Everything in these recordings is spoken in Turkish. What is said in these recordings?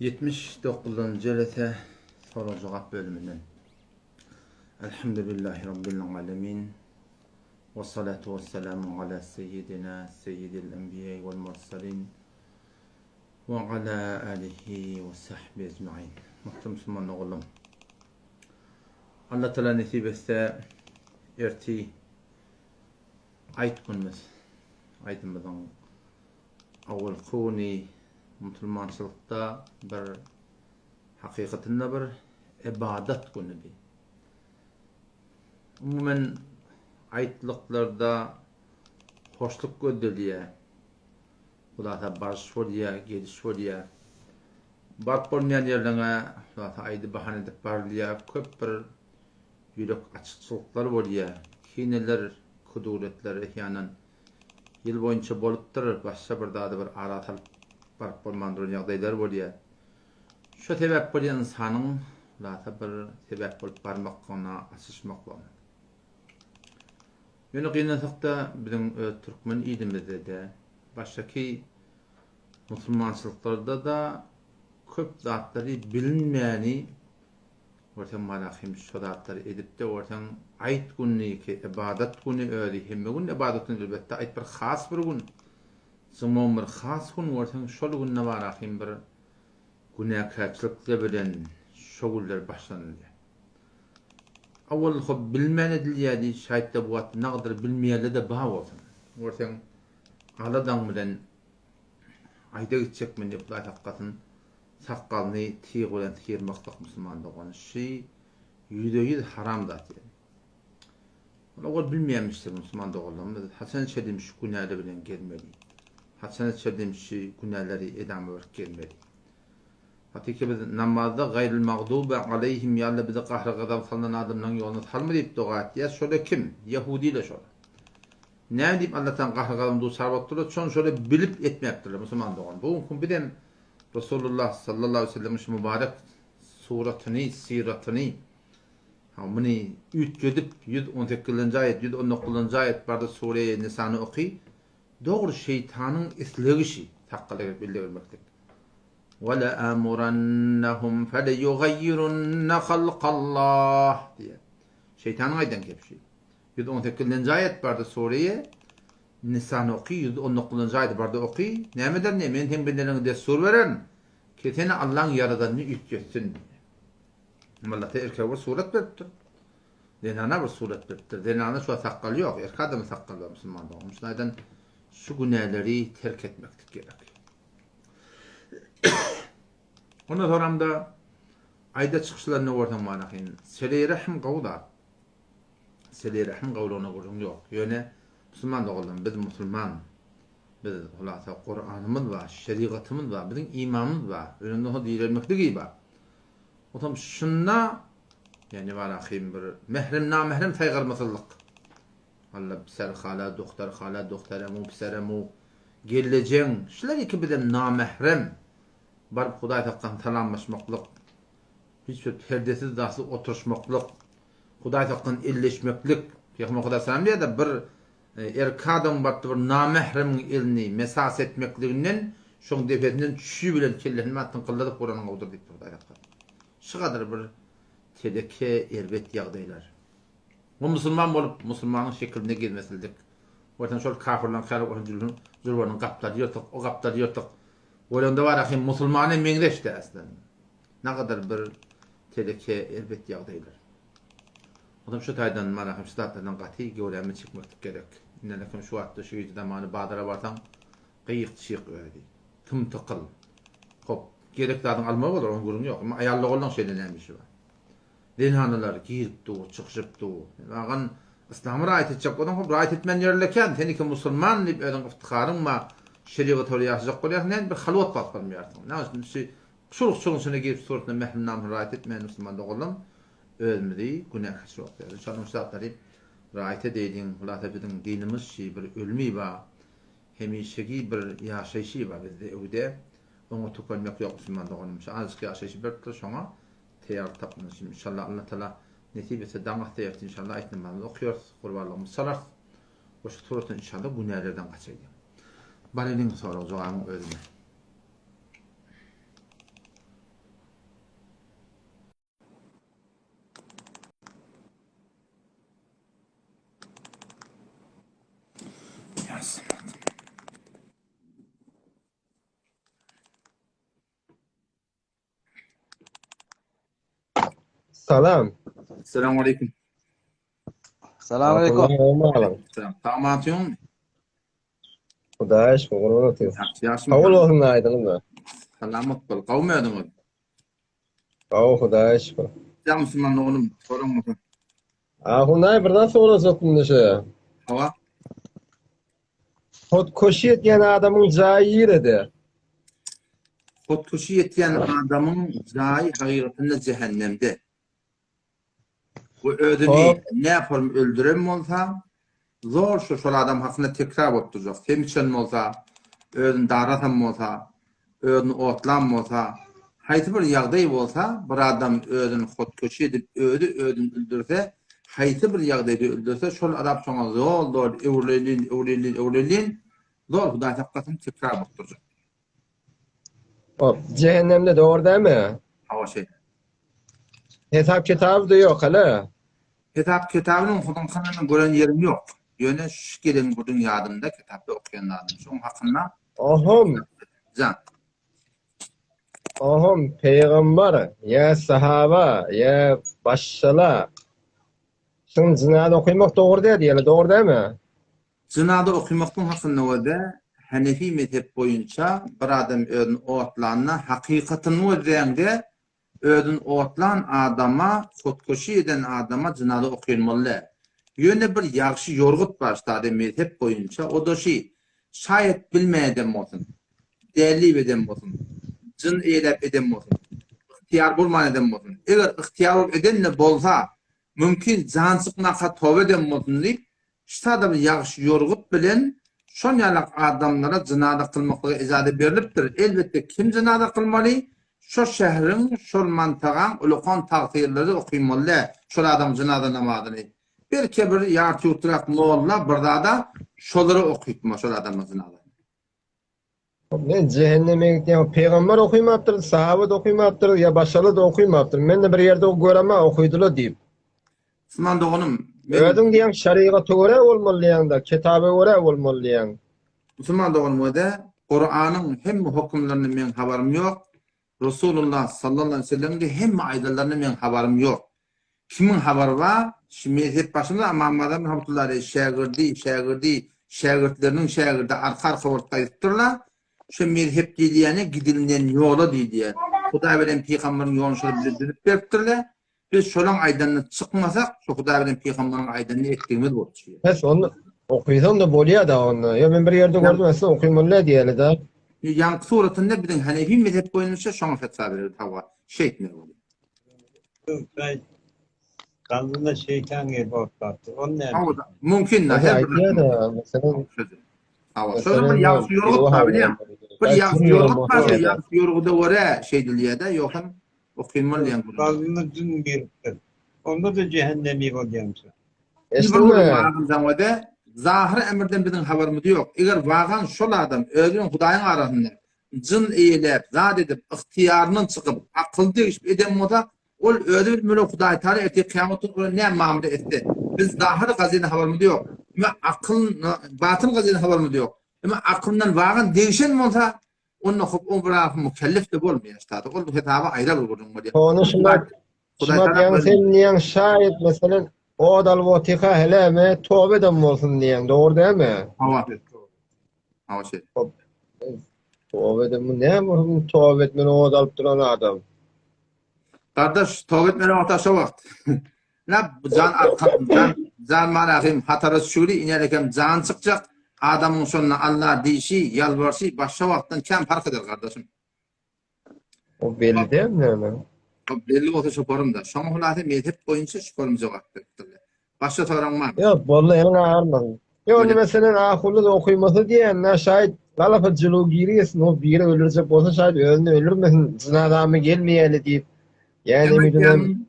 79. Celese soru cevap bölümünden. Elhamdülillahi Rabbil alemin. Ve salatu ve selamu ala seyyidina seyyidil enbiya vel mursalin. Ve ala alihi ve sahbihi ecma'in. Muhterem Müslüman oğlum. Allah Teala nasip etse erti ayet günümüz. Ayetimizin avval kuni Müslümançılıkta bir hakikatinde bir ibadet günü di. Umumen ayetliklarda hoşluk gödeliye, Hudaata barış vodiya, geliş vodiya, bark bolmayan yerlerine Hudaata aydı bahane edip barliya, köp bir yürek açıkçılıklar vodiya, kineler, kuduretler ihyanan yıl boyunca boluptır, başka bir daha da bir aratal bark bolmandır ýagdaýlar bolýar. Şu sebäp bolýan insanyň Hudaata bir sebäp bolup barmakgyna açyşmak bolýar. Ýöne gynasakda biziň türkmen ilimizde de başdaki musulmançylyklarda da köp zatlary bilinmeýäni ortaň malahym şu zatlary edip de ortaň aýt günüki ibadat günü öýdi. Hemme gün ibadat günü elbetde aýt bir has bir gün. Zaman bir has gün ortaň şol günne malahym bir günäkärçilikle bilen şogullar başlandy. Awal hob bilmän edilýärdi, şaýatda bu wagt nagdyr bilmeýärler de baý bolsun. Ortaň aladan bilen aýda gitjekmen diýip hakykatyn sakalny tiýip bilen tirmaklyk musulmandyk onu şi ýüzde haram zat. Ol bilmeýänmişdir musulmandyk olanlar. Hasan şedim şu günäde bilen gelmeli. Hasan şedim şu günäleri edam berip gelmeli. Hatiki biz namazda gayril mağdubi aleyhim yalla bizi qahra gadab salan adamdan yoluna salma deyip dua etdi. Şöyle kim? Yahudiler şöyle. Ne deyip Allah'tan qahra gadam du sarbattılar. Şon şöyle bilip etmeyiptiler Müslüman doğan. Bu bidem Resulullah sallallahu aleyhi ve sellem şu mübarek suratını, siratını muni ütgedip 118. ayet, 119. ayet barda Sure-i Nisa'nı oki. Doğru şeytanın islegişi takkalı bildirmektedir. وَلَأَمُرَنَّهُمْ فَلَيُغَيِّرُنَّ خَلْقَ اللّٰهِ diye. Şeytanın aydan kepşi. 118. ayet barda Suriye Nisa'nı oku, 119. ayet barda oku. Nemeden ne? Men hem binlerine destur veren ki seni Allah'ın yaradanını ütgetsin diye. Allah'ta erkeğe bir suret veriptir. Denana bir suret veriptir. Denana şu sakkalı yok. Erkeğe de mi sakkalı var Müslüman doğmuş? Neden şu günahları terk etmektir gerek. Ondan sonra da ayda çıkışlarını ortadan manakayın. Sele-i Rahim qavda. Sele-i Rahim qavluğuna kurun yok. Yöne Müslüman da olalım. Biz Müslüman. Biz Kur'an'ımız var, şeriatımız var, bizim imanımız var. Önünde o dirilmekte gibi var. O tam şunna yani manakayın bir mehrem namehrem saygılmasızlık. Allah biser hala doktor emu biser emu geleceğin. Şular iki bizim namehrem. Barıp Hudaý takkan talanmaşmaklyk, hiçbir perdesiz dasy oturuşmaklyk, Hudaý takkan elleşmeklik, Peygamber Hudaý sallam diýdi bir erkadam bardy bir namehrem elini mesas etmekliginden şoň defetinden çüşü bilen kellehini matyn kılladyp Kur'anyň gowdur diýip Hudaý takkan. Şu kadar bir teleke elbet ýagdaýlar. Bu musulman bolup musulmanyň şekline gelmesildik. Ortaň şol kafirlaryň karyp jurwanyň gapdary ýotak, o gapdary ýotak. Olanda var akim musulmany meňdeşdi aslında. Ne kadar bir teleke elbet ýagdaýlar. Adam şu taýdan manakim ştatlardan gaty görämi çykmak gerek. Nälekim şu wagtda şu zamany badara barsaň gyýyk çyk öýdi. Kim tykyl. Hop, gerek zadyň alma bolar, oň gurun ýok. Aýallyk bolan şeýle nämişi bar. Dinhanalar giripdi, çykypdy. Agan İslam'a raýat etjek bolan hop raýat etmän ýerleken, seniki musulman diýip öňe iftiharyň ma şeriat hol ýaşajak bolýar, bir halwat batmýardyň. Näçe şuruk-şuruk girip suratna mehrem nam raýat etmän musulman dogulam ölmedi, günah şok. Şonun şartlary raýat edýän, ulata biziň dinimiz bir ölmi bar. Hemişeki bir ýaşaýşy bar bizde öwde. Oňa topalmak ýok musulman dogulam. Azky ýaşaýşy berdi şoňa teýar tapmyş. İnşallah Allah taala nesip etse daňak teýär inşallah aýtmamy okuyar, gurbanlygymyz salar. O şu suratny inşallah günahlardan gaçaýdy. Balinin soru zoğanın özüne. Salam. Selamun aleyküm. Selamünaleyküm. Aleyküm. Selam. Tamam atıyorsun. Hudaş qurban otyň. Yaxşı Kabul mı? bolsun aýdylmy? Selamat bol. Kavmedin ol. Aw hudaş. Sen Müslüman oğlum. Sorun mu? Hunay birden sorajakmyn näşe. Hava. Hotkoşy etýän adamyň jaýy ýerede. Kutkuşu yetiyen adamın zayi hakikatinde cehennemde. Bu ödünü Hop. ne yapalım öldürem olsa zor şu adam hakkında tekrar oturacak. Temçen olsa, ödün daratam olsa, ödün otlam olsa, hayti bir yağday olsa, bir adam ödün kutkuşu edip ödün öldürse, hayti bir yağdayda öldürse, şol adam sonra zor evlelin, zor Huday Takkasın tekrar oturacak. Hop, cehennemde doğru däme? Hava şey. Hesap kitabı da yok hala. Kitabının hudun kanını gören yerim yok. Yöne şu gelin bu dünyadında kitapta okuyanlardım. Şunun hakkında can. Ahom peygamber ya sahaba ya başşala. Şun zinada okuymak doğru değil yani doğru değil mi? Zınada okumaktan hakkında o da Hanefi mezhep boyunca bir adam ödün oğutlanına hakikatini ödeyende ödün oğutlan adama, kutkoşu eden adama zınada okuyulmalı. Yöne bir yaxşı yorgut başladı mezhep boyunca. O da şayet bilmeyeden olsun, değerli eden olsun, cın eylep eden olsun, ihtiyar bulman eden olsun. Eğer ihtiyar edenle bolsa, mümkün can sıkmaka tövbe eden olsun deyip, işte da bir yaxşı yorgut bilen, şon yalak adamlara zınada kılmaklığı izade beriliptir. Elbette kim zınada kılmalı? Şu şehrin, şu mantağın, ulukon takdirleri okuymalı. Şu adam zınada namazını. Bir kebir yartı oturak moğulla, burada da şoları okuyutma, şu adamın zınada. Ne cehenneme gittiğin peygamber okuymaptır, sahaba da okuymaptır, ya başarılı da okuymaptır. Men de bir yerde göreme okuydular deyip. Müslüman doğunum. Ödün diyen şeriata göre olmalıyan da, kitaba göre olmalıyan. Müslüman doğunum o da Kur'an'ın hem hükümlerinin men haberim yok. Resulullah sallallahu aleyhi ve sellem'de hem aydalarının men haberim yok. Kimin haberi var? Şimdi hep başında Muhammed bin Abdullah şagirtlerinin şagirdi arka ortayıptırlar. Şu mezhep diyene gidilinen yola diye. Hudaý bilen peygamberin yolunu şöyle bildirip beripdirler. Biz şolan aydanına çıkmasak, şu Hudaý bilen peygamberin aydanını ettiğimiz bolçu. Pes onu okuysan da bolýa da onu. Ya ben bir yerde gördüm aslında okuymalı diýeli da. Yankı suratında bir Hanefi mezhep boyunca şoňa fetva berir hava. Şeytler bolýar. Ben kanında şeytan gibi ortaktı. Onun ne? Mümkün Nasıl de. aytiyor da mesela Hava. Şöyle bir yaxşı yorgut da biliyor musun? Bir yaxşı yorgut da yaxşı yorguda vore şey diliyede yokan okuymalı yan. Kanında dün giriptir. Onda da cehennemi olacağımsa. Eşitme. Zahir emirden bizim haberimiz yok. Eğer vagan şol adam özünün Hudaýyň arasında cın eýilip, zat edip, ihtiyarından çıkıp, akıl değişip eden moda, ol özü bilmeli Hudaý Taala etdi kıyametin günü ne mamule etti. Biz zahir gazine haberimiz yok. Ama akıl, batın gazine haberimiz yok. Ama akıldan vagan değişen bolsa, onun o bir mükellef de bolmaýar. Tadı ol hitaba aýra bir bolmaly. Konuşmak. Yani sen niýen şahit mesela o dal votika heleme tövbe edem bolsun diýen, doğru değil mi? Hava şey. Tövbe edem ne bu tövbe etmen o dalıp duran adam. Kardeş, tövbe etmene ortaşa vakt. La can manahim hatarı şuri inerekem can çıkacak. Adamın sonuna Allah dişi, yalvarşı başka vaktin kem fark eder kardeşim. O belli değil mi? Belli olsa şoparım da. Şoň hulata mezhep boyunca şoparım jogap beripdirler. Başka soran var. Yok vallahi yana ağırmadım. Ya onu mesela ahullu da okuyması diyen ne şahit galafacılığı giriyorsun o biri öldürecek olsa şahit ölünü öldürmesin zina adamı gelmeyeli deyip yani müdünem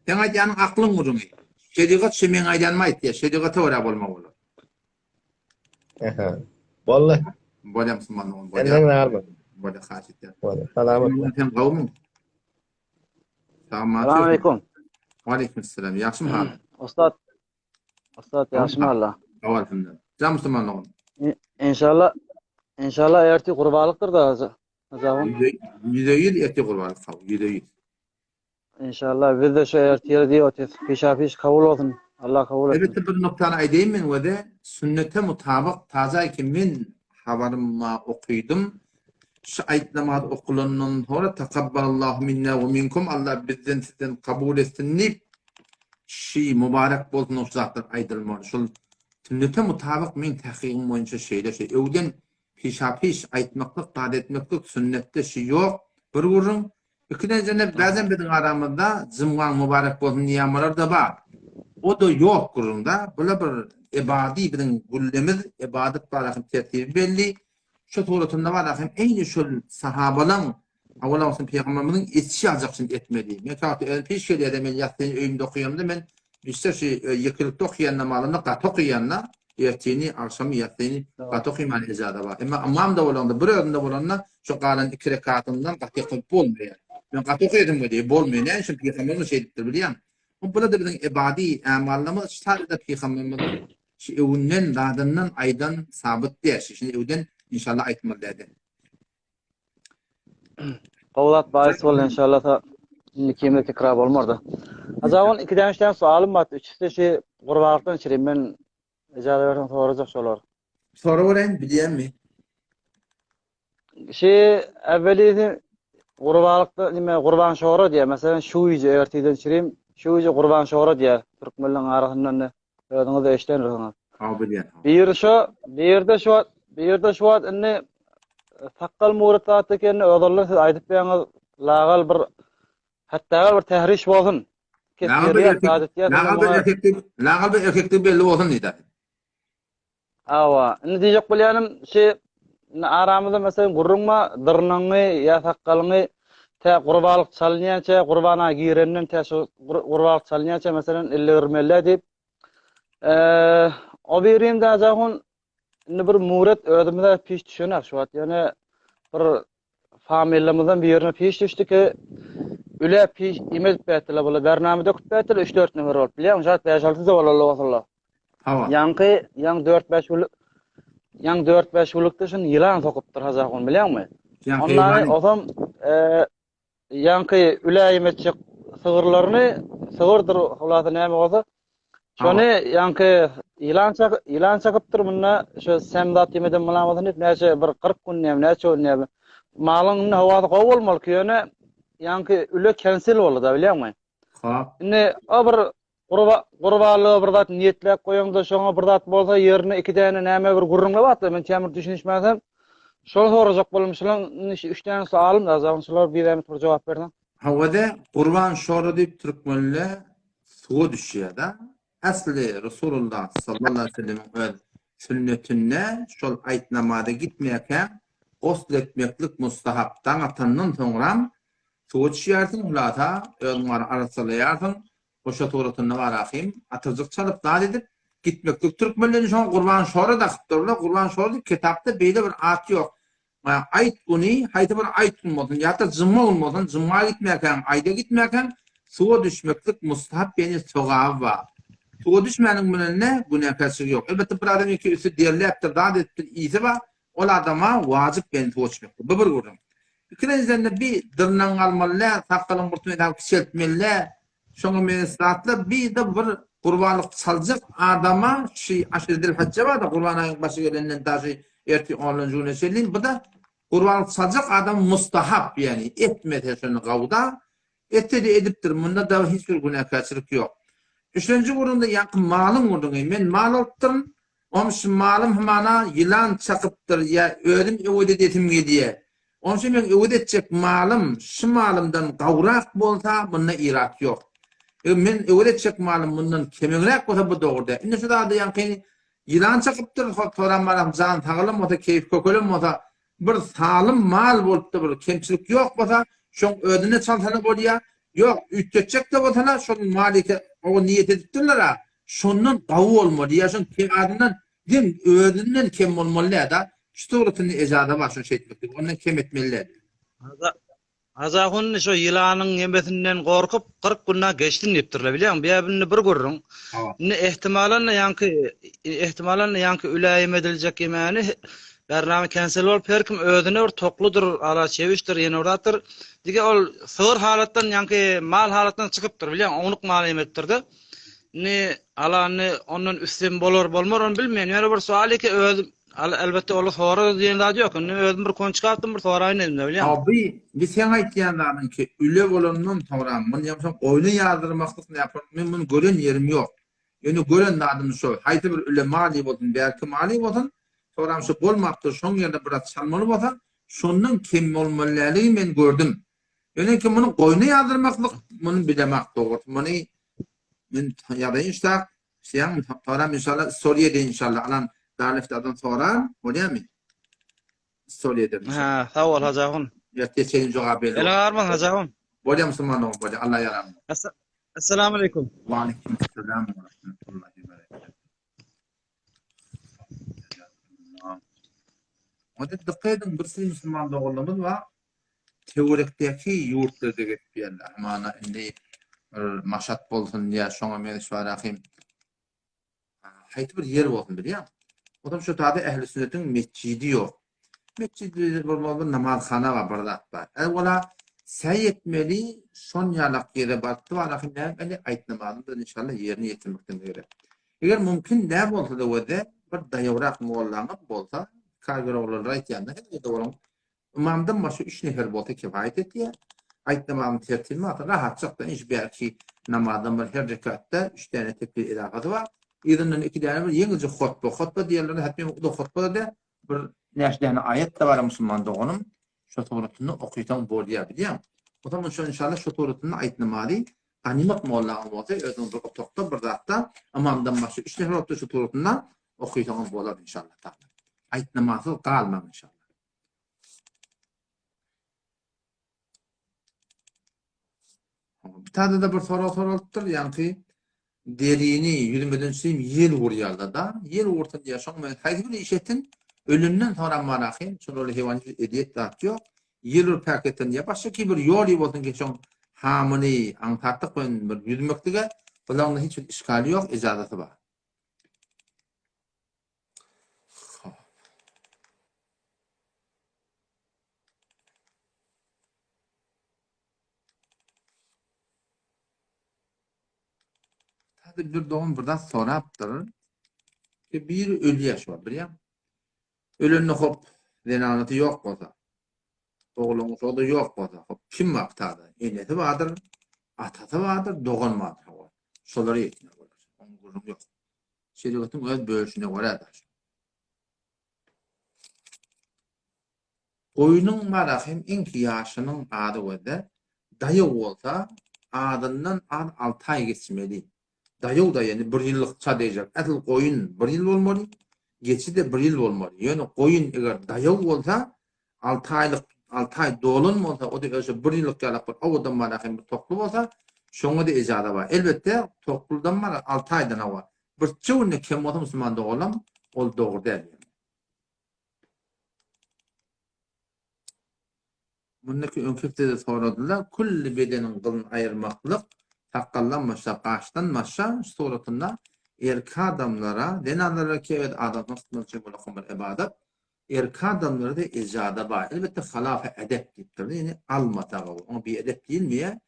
Demek yani aklın ucunu. Şeriat şemen aydanmaydı diye. Şeriata öyle bolmak olur. Vallahi Böyle Müslüman olun. yana ağırmadım. Böyle haşitler. Selamet. Sen kavmin. Selamünaleyküm. Aleykümselam. Yaxşı mı hal? Ustad yaxşymı Allah? Alhamdulillah. Can Müslüman olun. İnşallah erti qurbalıktır da hocam. %100 eti kurbanlık kav. %100. İnşallah biz de şu ertiye diyor piş kabul olsun. Allah kabul etsin. Evet, bir noktany aýdayım men we de sünnete mutabık taza ki men habarymma okuydum. Şu ayet namazı okulanından sonra takabbalallahu minna ve minkum, Allah bizden sizden kabul etsin deyip mübarek bolsun o zatlar aydılmalı. Şol sünnete mutabık men tahqiqim boyunca şeyler öwden piş aytmaklyk, taat etmeklik sünnette yok. Bir gurrun ikiden jana bazen bizim aramızda zımgan mübarek bolsun niyamalar da bar. O da yok gurrunda. Bula bir ibadi bizim gullemiz, ibadet barakın tertibi belli. Şu tuğratında var akım eyni şol sahabalan awala olsun peygamberimizin etişi alacaksın etmeli. Mekatı peş geliyor da men yattığın öýümde okuyam da men işte yıkılıkta okuyanla malını kat okuyanla ertini akşamı yattığını kat okuyman icada var. Ama amam da olanda bir ödünde olanla şu kalan 2 rekatından kat yapıp bolmuyor. Ben kat okuyordum diye bolmuyor. Ne için peygamberimiz şey ettir biliyor musun? Bu da bizim ibadi amallarımız sadece peygamberimizin şu evünden dadından aydan sabit değil. Şimdi evden inşallah aytmalı dedi. Kavlat bahis bol inşallah ta kimde tekrar bolmardy. Azawon 2-3 tane sualım var. Üçüsü şey gurbalıktan içireyim ben icazet versen soracak şolar. Sonra öğren biliyor mi? Şey evveliydi gurbalıkta nime gurban şoğru diye mesela şu iyice ertiden içireyim şu iyice gurban şoğru diye Türkmenlerin arasından ödüňiz de eşten rıhına. Biliyor. Bir yerde şu an inni takkal muğratatı kendini ödürler siz aydıp beyaňyz lagal bir hatta bir tahriş bolsun. Lagal bir erkeklik belli olsun dedi. Awa, inni diýjek bolýanym şey aramyzda mesela gurrunma dyrnaňy ya takkalyňy ta gurbalyk çalynýança gurbana girenden ta gurbalyk çalynýança mesela ellermelle dip o birimde ajahun inni bir muğrat ödümde piş düşenek şu wagt ýani bir familiýamyzdan bir ýerine piş düşdi ki üle piş imel betile bola bernamada kütbetile 3-4 numar bolup bilýär, şat 5-6 da bolar. Yankı 4-5 ýylykda şun ýylan sokupdyr hazakyn bilýärmi? Onları osam yankı üleýmetçik sığırlaryny sığırdyr hulaty näme bolsa şonu yankı ýylan çakypdyr munna şu semdat ýemeden bilen näçe bir 40 gün näçe näme malyny hawada gowy bolmaly ki ýöne yankı üle cancel boldy da bilýärmi? Ine o bir gurbalygy bir zat niýetlep goýanda şoňa bir zat bolsa ýerine 2 tane näme bir gurrunga batdy. Men kämir düşünişmäsem şol sorajak bolmuşlaň 3 tane sualym da zamançylar bir ämet bir jogap berdiň. Hawada Qurban şoru diýip türkmenler suwa düşýär da. Asly Rasulullah sallallahu aleyhi ve sellem'in öz sünnetine şol aýt namada gitmeýärken gosl etmeklik mustahapdan atandan soňra suwa düşýärsiň ulata özüňi arasalaýarsyň. Oşa tuğratında var ahim. Atırcık çalıp da edip gitmeklik. Türkmenlerin şu an Qurban şoru da kıptırlar. Qurban şoru kitapta böyle bir at yok. Ayt uni, hayta bir ayt olmadın. Ya da zımma olmadın. Zımma gitmeyken, ayda gitmeyken suğa düşmeklik mustahap beni soğağı var. Suğa düşmenin bunun ne? Buna kaçır yok. Elbette bir adam iki üstü derleyiptir, da ediptir, iyisi var. O adama vacip beni suğa düşmeklik. Bu bir gurrum. İkinciden bir dırnan almalılar, takkalın kurtmayı kişeltmeliler. Şoňa mesatla bir de bir gurbanlyk çaljak adama şey aşiredil hacca var da Qurban aýynyň başy gelenden daşy erti 10-njy güne selin bu da gurbanlyk çaljak adam mustahap yani etmede şonu gawda etdi edipdir. Munda da hiç bir günahkarçylyk ýok. Üçüncü gurunda ýakyn malyň gurduny men mal alpdym. Oňşy malym hymana ýylan çakypdyr ya özüm öwede etimge diýe. Oňşy men öwede etjek malym şu malymdan gawrak bolsa bunda irat ýok. Men öwretjek malym bundan kemeňräk bolsa bu dogurda. Indi şu da ýanky ýylan çakypdyr, toran malam jan tagylam bolsa, keýif kökelem bolsa, bir salym mal bolupdy, bir kemçilik ýok bolsa, şoň ödüne çalsana bolýar. Ýok, ütjetjek de bolsa, şoň malike o niýet edipdirler ha. Şondan gawy bolmaly, ýa-şoň adından dem ödünden kem bolmaly da. Şu tuğratyny ejada var şu şeýtlik. Ondan kem etmeliler. Azahun şu yılanyň ýembesinden gorkup 40 günna geçdin diýipdirler bilýän. Bäbini bir görürüň. Ne ihtimalan ýanky üläýim ediljek ýemeni bername cancel bolup her kim özüne bir tokludur, ala çevişdir, ýene oratyr. Dige ol sığır halatdan ýanky mal halatdan çykypdyr, bilýän, oňluk mal emekdir de. Ne alany ondan üstün bolar bolmar onu bilmeýän. Ýöne bir sual ki özüm elbette olu sonra diýen zat ýok. Ne özüm bir kon çykartdym, bir sonra aýnadym da bilýän. Abi biz sen aýtýanlaryň ki üle bolandan sonra men ýa-da oýna ýazdyrmaklyk näpir? Men bunu gören ýerim ýok. Ýöne gören adam şol. Haýty bir üle mali bolsun, belki mali bolsun. Sonra şu bolmapdyr, şoň ýerde bir çalmaly bolsa, şondan kim bolmalylygy men gördüm. Ýöne ki bunu oýna ýazdyrmaklyk, bunu bilemek dogry. Bunu men ýa-da işte sen sonra inşallah Suriýede inşallah alan darliftadan sonra bolýarmy? Suriýede. Ha, sağ ol hacahun. Ýa-da senin jogap berdi. Ele garman hacahun. Bolýar musulman bolýar. Allah ýaram. Assalamu alaykum. Wa alaykum assalam wa rahmatullahi wa barakatuh. Oda diqqetin bir sürü musulman doğulumuz var. Teorikteki yurtlarda getýärler. Mana indi maşat bolsun diye şoňa men şoňa haýty bir yer bolsun bilýär. Odam şu taýda ähli sünnetin mescidi ýok. Mescidi bolmaly namazhana var barda. Wala säý etmeli şon ýalak ýere bardy wala hinde aýtnamalydyr inşallah ýerini ýetirmekden gerek. Eger mümkin dä bolsa da wede bir daýawrak mollanyp bolsa kagyroglar aýtýanda hede bolan imamdan başga 3 nefer bolsa kifaýet etýär. Aýtnamalyny tertibine rahatçykda iş belki namazdan bir her rekatda 3 tane tekbir ilagady var. Ýerden 2 tane bir ýeňilji hutba diýerler, hatda bu hutbada bir näşdäne ayet da bar musulman dogunum. Şu torutyny okuytan bolýar bilýär. Otam şu inşallah şu torutyny aýtnamaly. Animat mollagy bolsa özüň bir otokda bir zatda imamdan başga 3 nefer otda şu torutyny okuytan bolar inşallah. Aýtnamaly galmam inşallah. Bir tane de bir soralypdyr, ýani derini ýürümeden süýüm ýel wurýarda da, ýel wurtynda ýaşaň men haýdy bir işetin ölümden sonra marahim, şol hewani ediyet zat ýok. Ýel paketden ýa başga ki bir ýol bolsun geçen hamyny aňtartyk bilen bir ýürmekdige, bularning hiç bir işgali ýok, ijadaty bar. Bir doğum buradan sorapdyr. Ki bir ölü ýaşar, bilýär. Ölünni hop denanaty ýok bolsa. Oğlum o da ýok bolsa, hop kim wagtda? Eneti bardyr, atasy bardyr, doganmadyr. Şolary ýetine bolar. Onuň gurulum ýok. Şeriatyň öz bölüşine göre. Oýunyň marahim inki ýaşynyň ady wede daýaw bolsa, adyndan 6 aý geçmeli. Daýaw da ýani 1 ýyllyk ça diýjek. Äsl goýun 1 ýyl bolmaly, geçi de 1 ýyl bolmaly. Ýöne goýun eger daýaw bolsa 6 aýlyk 6 aý dolun bolsa, o da öýse 1 ýyllyk ýalap bir awdan marahim bir toklu bolsa, şoňa da ejada bar. Elbetde tokluldan mara 6 aýdan awa. Bir çowny kim bolsa musulman dogulam, ol dogry däl. Bundaki öňkepde de soradylar, kulli bedenin gylyn aýyrmaklyk takkallanmaşa, gaçlanmaşa suratında erki adamlara, denanlara ki evet adamın sıkıntı bulakın bir ibadet, erki adamlara da icada var. Elbette halafe edep deyiptir. Yani almatağı o. Ama bir edep değil mi ya?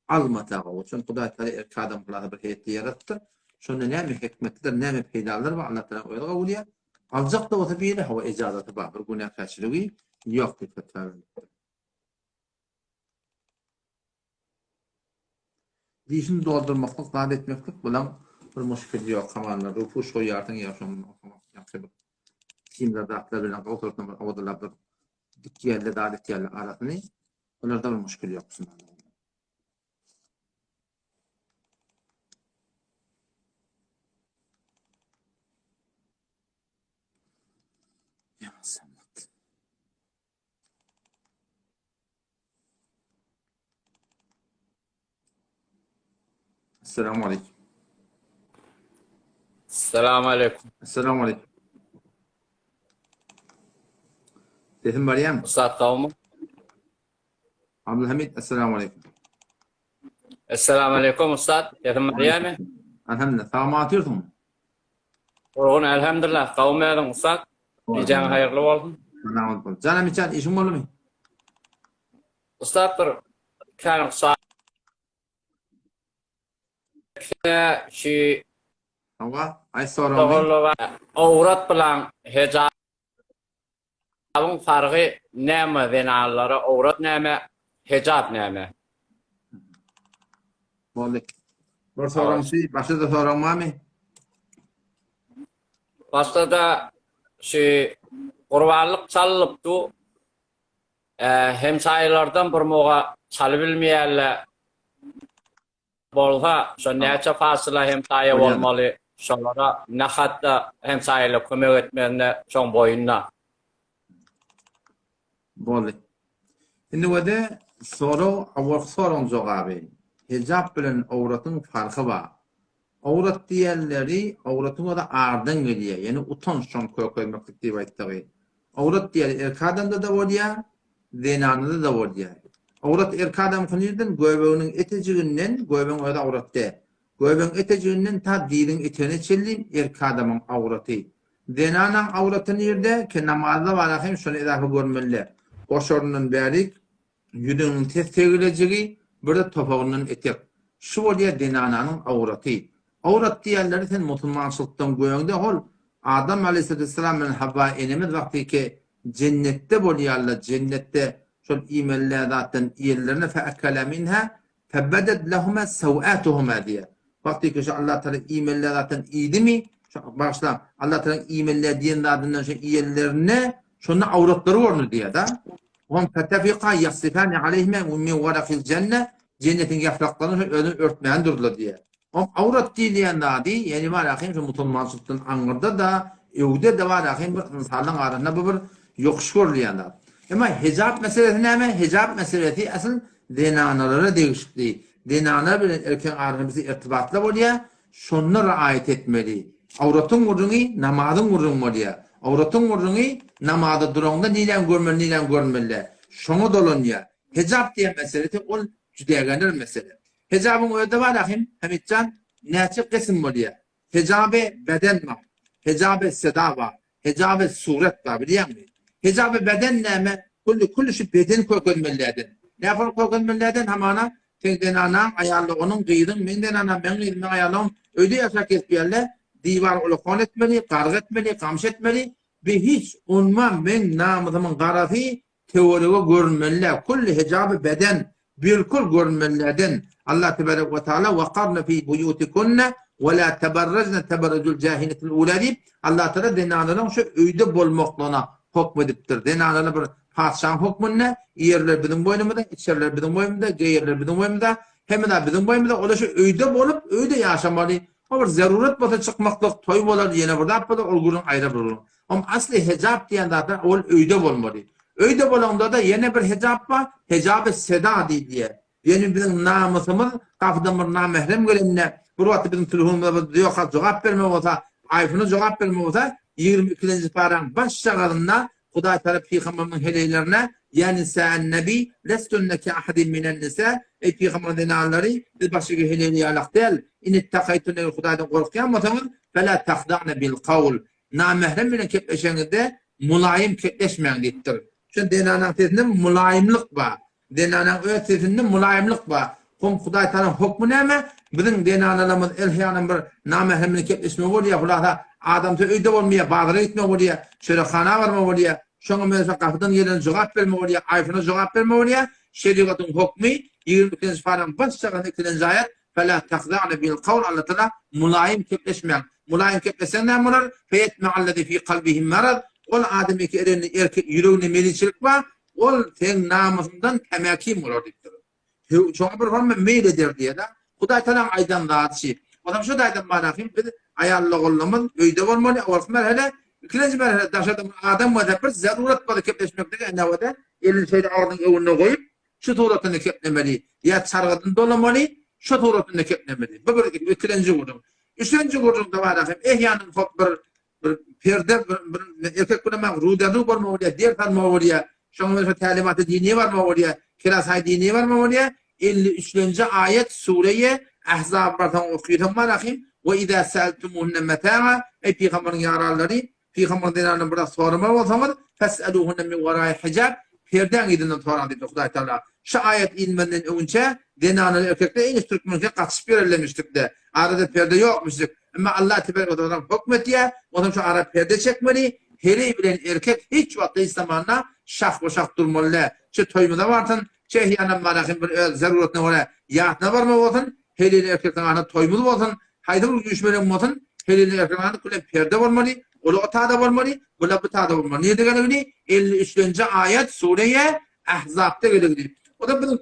Almatağı o. Çünkü Kuday Teala erki adamlara bir heyeti yarattır. Şunda ne mi hikmetler, ne mi peydalar var. Allah Teala oyalga oluyor. Alacak da olsa bir hava icadatı var. Bir günah kaçırığı yok dikkatler. Dişini doldurmaklık, zat etmeklik bulan bir müşkil yok. Kamanlar, rufu şu yartın yaşamını okumak. Yapsa bir kimler dağıtlar bilen oturtun bir avadalar bir dik yerle, davet yerle arasını. Onlarda bir müşkil yok. Esselamu aleyküm. Selamun aleyküm. Esselamu aleyküm. Sesim Meryem. Ustad kavmi. Abdülhamid, esselamu aleyküm. Esselamu aleyküm ustad. Sesim Meryem. Elhamdülillah. Sağ mı atıyorsun? Orgun elhamdülillah. Kavmi edin ustad. Gecen hayırlı olsun. Selamat bol. Canım içen işin olur mu? Ustad bir kan kısa şu Hava ay sorum. doğulu avrat bilan hijabın farkı näme denalları avrat näme hijab näme Boldu. Bir sorum şey, başka da sorum var mı? başta da şu qurbanlık çalılıpdı hemsaylardan bir moğa çalı bilmeyenler bolsa şu neçe fasıla hemsaye olmalı şonlara nahatta hemsayeyle kömek etmende şon boyunna Boldu. Şimdi o da soru, avval sorun cevabı. Hicab bilen avratın farkı var. Avrat diğerleri avratın o da ardan geliyor. Yani utançtan koymaklık diye ayttığı. Avrat diğerleri erkadanda da var ya, zenanında da var ya. Avrat erkadam kınırdan göbeğinin eteciğinden, göbeğin o da avratta. Göbeğin eteciğinden ta dilin etene çellim erkadamın avratı. Zenanan avratı nerede? Ki namazda var hem şunu edafe görmeliler. Koşorunun berik, yüdünün tez teğileceği, burada topağının etek. Şu var ya denananın avratı. Avrat diğerleri sen musulmançılıktan göğünde ol. Adam aleyhisselam'ın Havva enemiz vakti ki cennette boluyarlar, cennette şol imeller zaten yerlerine fe'ekele minha febbedet lehuma sev'atuhuma diye. Vakti ki şu Allah Teala imeller zaten iyiydi mi? Başla Allah Teala imeller diyen adından şu yerlerine şunun avratları var diye da. Hum fetefika yasifani aleyhime min varakil cennet cennetin yapraklarını örtmeyen durdular diye. Avrat diyen da di yani var akım şu musulmançılıktan angırda da evde de var akım bir insanın arasında bu bir yokuşkur diyen da. Ama hicab meselesi ne? Hicab meselesi asıl denanalara değişikliği. Denanar bilen erken arasında irtibatla oluyor. Şunlara riayet etmeli. Avratın vurduğunu namazın vurduğunu oluyor. Avratın vurduğunu namazda durağında nilen görmeli. Şunu dolunuyor. Hicab diye meselesi o cüdeyenler mesele. Hicabın öyle var akım Hamidcan neçe kısım oluyor. Hicab-ı beden var. Hicab-ı seda var. Hicab-ı suret var biliyor musun? Hicab-ı beden neyme? Kullu şu beden koyulmalıydın. Ne yapar koyulmalıydın? Hamana senden ana ayarlı onun gıydın. Menden ana ben gıydın ayarlım. Öyle yaşak etmeyenler divar ulukon etmeli, karg etmeli, kamş etmeli. Ve hiç onman ben namızımın garafı teoriye görünmeliler. Kullu hicab-ı beden bilkul görünmeliydin. Allah Tebarek ve Teala وَقَرْنَ فِي بُيُوتِكُنَّ وَلَا تَبَرَّجْنَ تَبَرَّجُ الْجَاهِلَةِ الْاُولَى deyip Allah Teala denanların şu öyde bolmaklığına hükmediptir. Denanların bir padişahın hükmünne yerler bizim boynumuzda, içerler bizim boynumuzda, geyerler bizim boynumuzda, hem de bizim boynumuzda o da şu öyde bolup öyde yaşamalı. O bir zaruret bota çıkmaklık toy bolar yine burada yapmadı olgurun ayrı bulur. Ama asli hicab diyen zaten o öyde bolmalı. Öyde bolanda da yine bir hicab var. Hicab-ı seda diye. Yani bizim namusumuz kapıdan namahrem gelenine bu vakti bizim telefonumuzda yok cevap verme olsa iPhone'a cevap verme olsa 22. paran başçalarına Huda Teala Peygamber'in heleylerine yani sen nebi lestunneke ahadin minen nisa ey Peygamber'in denalları biz başka heleyli alak değil in ittakaytune Huda'dan korkuyanmasanız fela takda'ne bil kavl namahrem bilen kepleşenizde mulayim kepleşmeyen dittir. Çünkü denanan tezinde mulayimlik var. Denanan ötesinde mulayimlik var. Huda Teala hukmu neyme? Bizim denanalarımız elhiyanın bir namahremini kepleşme oluyor. Hulata adamda öyde olmuyor, bağlara gitme oluyor, şöyle khana varma oluyor. Şoňa mesela kapıdan yerine cevap verme oluyor, iPhone'a cevap verme oluyor. Şeriatın hukmu 22. paran başçagan 2. ayet فَلَا تَخْضَعْنَ بِالْقَوْلِ Allah Teala mulayim kepleşmeyen. Mulayim kepleşen ne mular? فَيَتْمَعَ الَّذِي فِي قَلْبِهِ مَرَض ol ademi ki erkek yüreğine meliçilik var. Ol sen namusundan temekim olur diktir. Çoğu bir var mı meyleder diye de. Huda Teala aydan rahat şey. Adam şu da aydan manakım. Ayarlı oğlumun öyde olmalı. Orası merhele. İkinci merhele daşadım adam var da bir zaruret var kepleşmekte. Ne var da? Elin şeyde ağırdan evine koyup şu tuğratını keplemeli. Ya çargıdın dolamalı. Şu tuğratını keplemeli. Bu bir ikinci vurdum. Üçüncü vurdum da var da. Ehyanın bir perde bir erkek buna rudanı var mı oraya? Diğer parmağı oraya. Şoňa talimatı dini var mı oraya? Kirasay dini var mı oraya? 53. ayet sureye Ahzab bardan okuyurum var akım. Ve izâ sâltumuhunne metâ'a ey Peygamber'in yararları Peygamber denanın biraz sorma bolsaňyz fes'aluhunna min wara'i hijab perden gidinden soran diýdi Hudaý Taala. Şu ayet ilmenden önce denanın erkekler en Türkmençe gaçyp berlemişdik de. Arada perde yokmuşdyk. Ama Allah tebarek ve teala hukmetýär. Ondan şu ara perde çekmeli. Heri bilen erkek hiç wagt İslamana şah boşak durmaly. Şu toýmada bartyn, çehyana marahim bir zaruratna wara. Ýatna barma bolsun, heri erkekden ana toýmul bolsun, haýdyr güýşmelen bolsun, heri erkekden kulen perde bolmaly. Ola otada bolmaly, bula butada bolmaly. Ne degenini 53-nji ayet Sure-ye Ahzab'da gelegdi. O da bizim